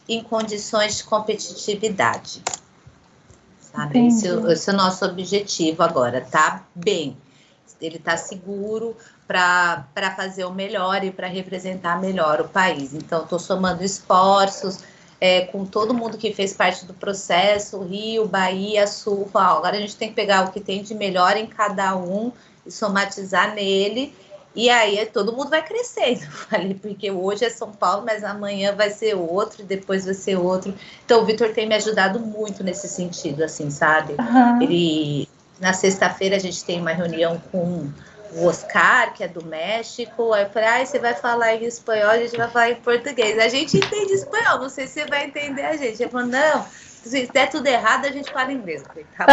em condições de competitividade. Sabe? Esse é o nosso objetivo agora, tá? Bem, ele está seguro para fazer o melhor e para representar melhor o país. Então, estou somando esforços com todo mundo que fez parte do processo, Rio, Bahia, Sul. Agora a gente tem que pegar o que tem de melhor em cada um e somatizar nele. E aí todo mundo vai crescendo, porque hoje é São Paulo, mas amanhã vai ser outro, e depois vai ser outro. Então o Vitor tem me ajudado muito nesse sentido, assim, sabe? Na sexta-feira a gente tem uma reunião com o Oscar, que é do México. Aí eu falei, você vai falar em espanhol, a gente vai falar em português. A gente entende espanhol, não sei se você vai entender a gente. Ele falou, não, Se der tudo errado, a gente fala inglês. Tá bom.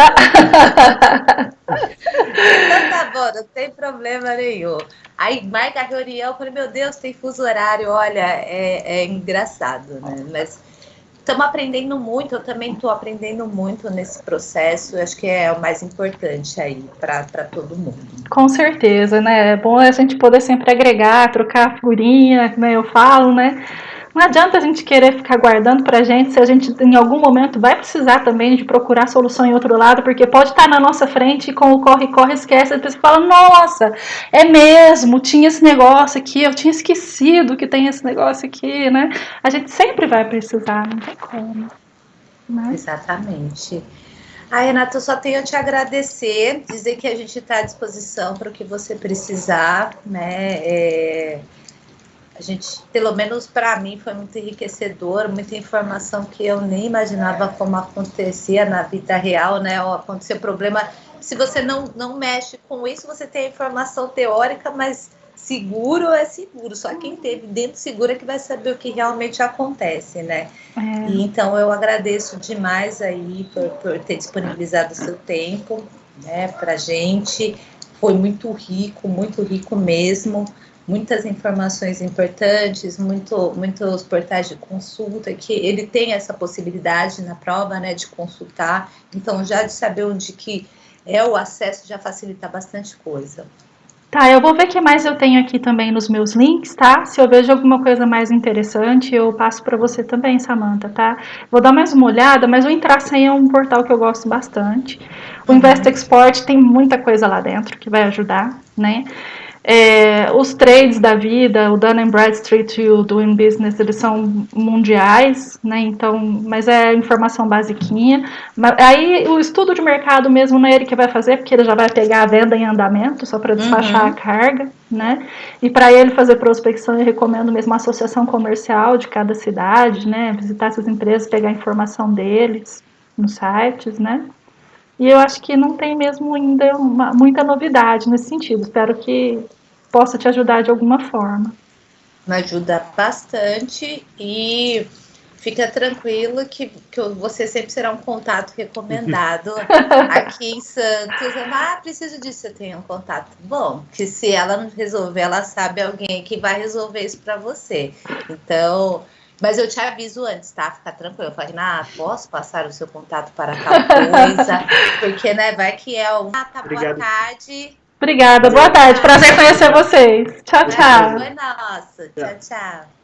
Então tá bom, não tem problema nenhum. Aí marca a reunião, eu falei, meu Deus, tem fuso horário, olha, é engraçado, né? Mas estamos aprendendo muito, eu também estou aprendendo muito nesse processo, eu acho que é o mais importante aí para todo mundo. Com certeza, né? É bom a gente poder sempre agregar, trocar figurinha, né? Eu falo, né? Não adianta a gente querer ficar guardando pra gente se a gente em algum momento vai precisar também de procurar solução em outro lado, porque pode estar na nossa frente e com o corre-corre esquece, a pessoa fala, nossa, é mesmo, tinha esse negócio aqui, eu tinha esquecido que tem esse negócio aqui, né? A gente sempre vai precisar, não tem como. Né? Exatamente. Renata, eu só tenho a te agradecer, dizer que a gente está à disposição para o que você precisar, né? A gente, pelo menos para mim, foi muito enriquecedor, muita informação que eu nem imaginava como acontecia na vida real, né? Ou acontecer problema. Se você não mexe com isso, você tem a informação teórica, mas seguro é seguro. Só quem teve dentro seguro é que vai saber o que realmente acontece, né? E então eu agradeço demais aí por ter disponibilizado o seu tempo, né, pra gente. Foi muito rico mesmo. Muitas informações importantes, muitos portais de consulta, que ele tem essa possibilidade na prova, né, de consultar. Então, já de saber onde que é o acesso já facilita bastante coisa. Tá, eu vou ver o que mais eu tenho aqui também nos meus links, tá? Se eu vejo alguma coisa mais interessante, eu passo para você também, Samantha, tá? Vou dar mais uma olhada, mas o Intracem é um portal que eu gosto bastante. O Invest Export tem muita coisa lá dentro que vai ajudar, né? Os trades da vida, o Dun & Bradstreet e o Doing Business, eles são mundiais, né? Então, mas é informação basiquinha. Aí o estudo de mercado mesmo não é ele que vai fazer, porque ele já vai pegar a venda em andamento, só para despachar a carga, né? E para ele fazer prospecção, eu recomendo mesmo a associação comercial de cada cidade, né? Visitar essas empresas, pegar a informação deles nos sites, né? E eu acho que não tem mesmo ainda muita novidade nesse sentido. Espero que possa te ajudar de alguma forma. Me ajuda bastante e fica tranquilo que você sempre será um contato recomendado aqui em Santos. Preciso disso, eu tenho um contato. Bom, que se ela não resolver, ela sabe alguém que vai resolver isso para você. Então... Mas eu te aviso antes, tá? Fica tranquilo. Eu falei, posso passar o seu contato para tal coisa? Porque, né, vai que é um... boa tarde. Obrigada, boa tarde. Prazer conhecer vocês. Tchau, tchau. Foi nossa. Tchau, tchau.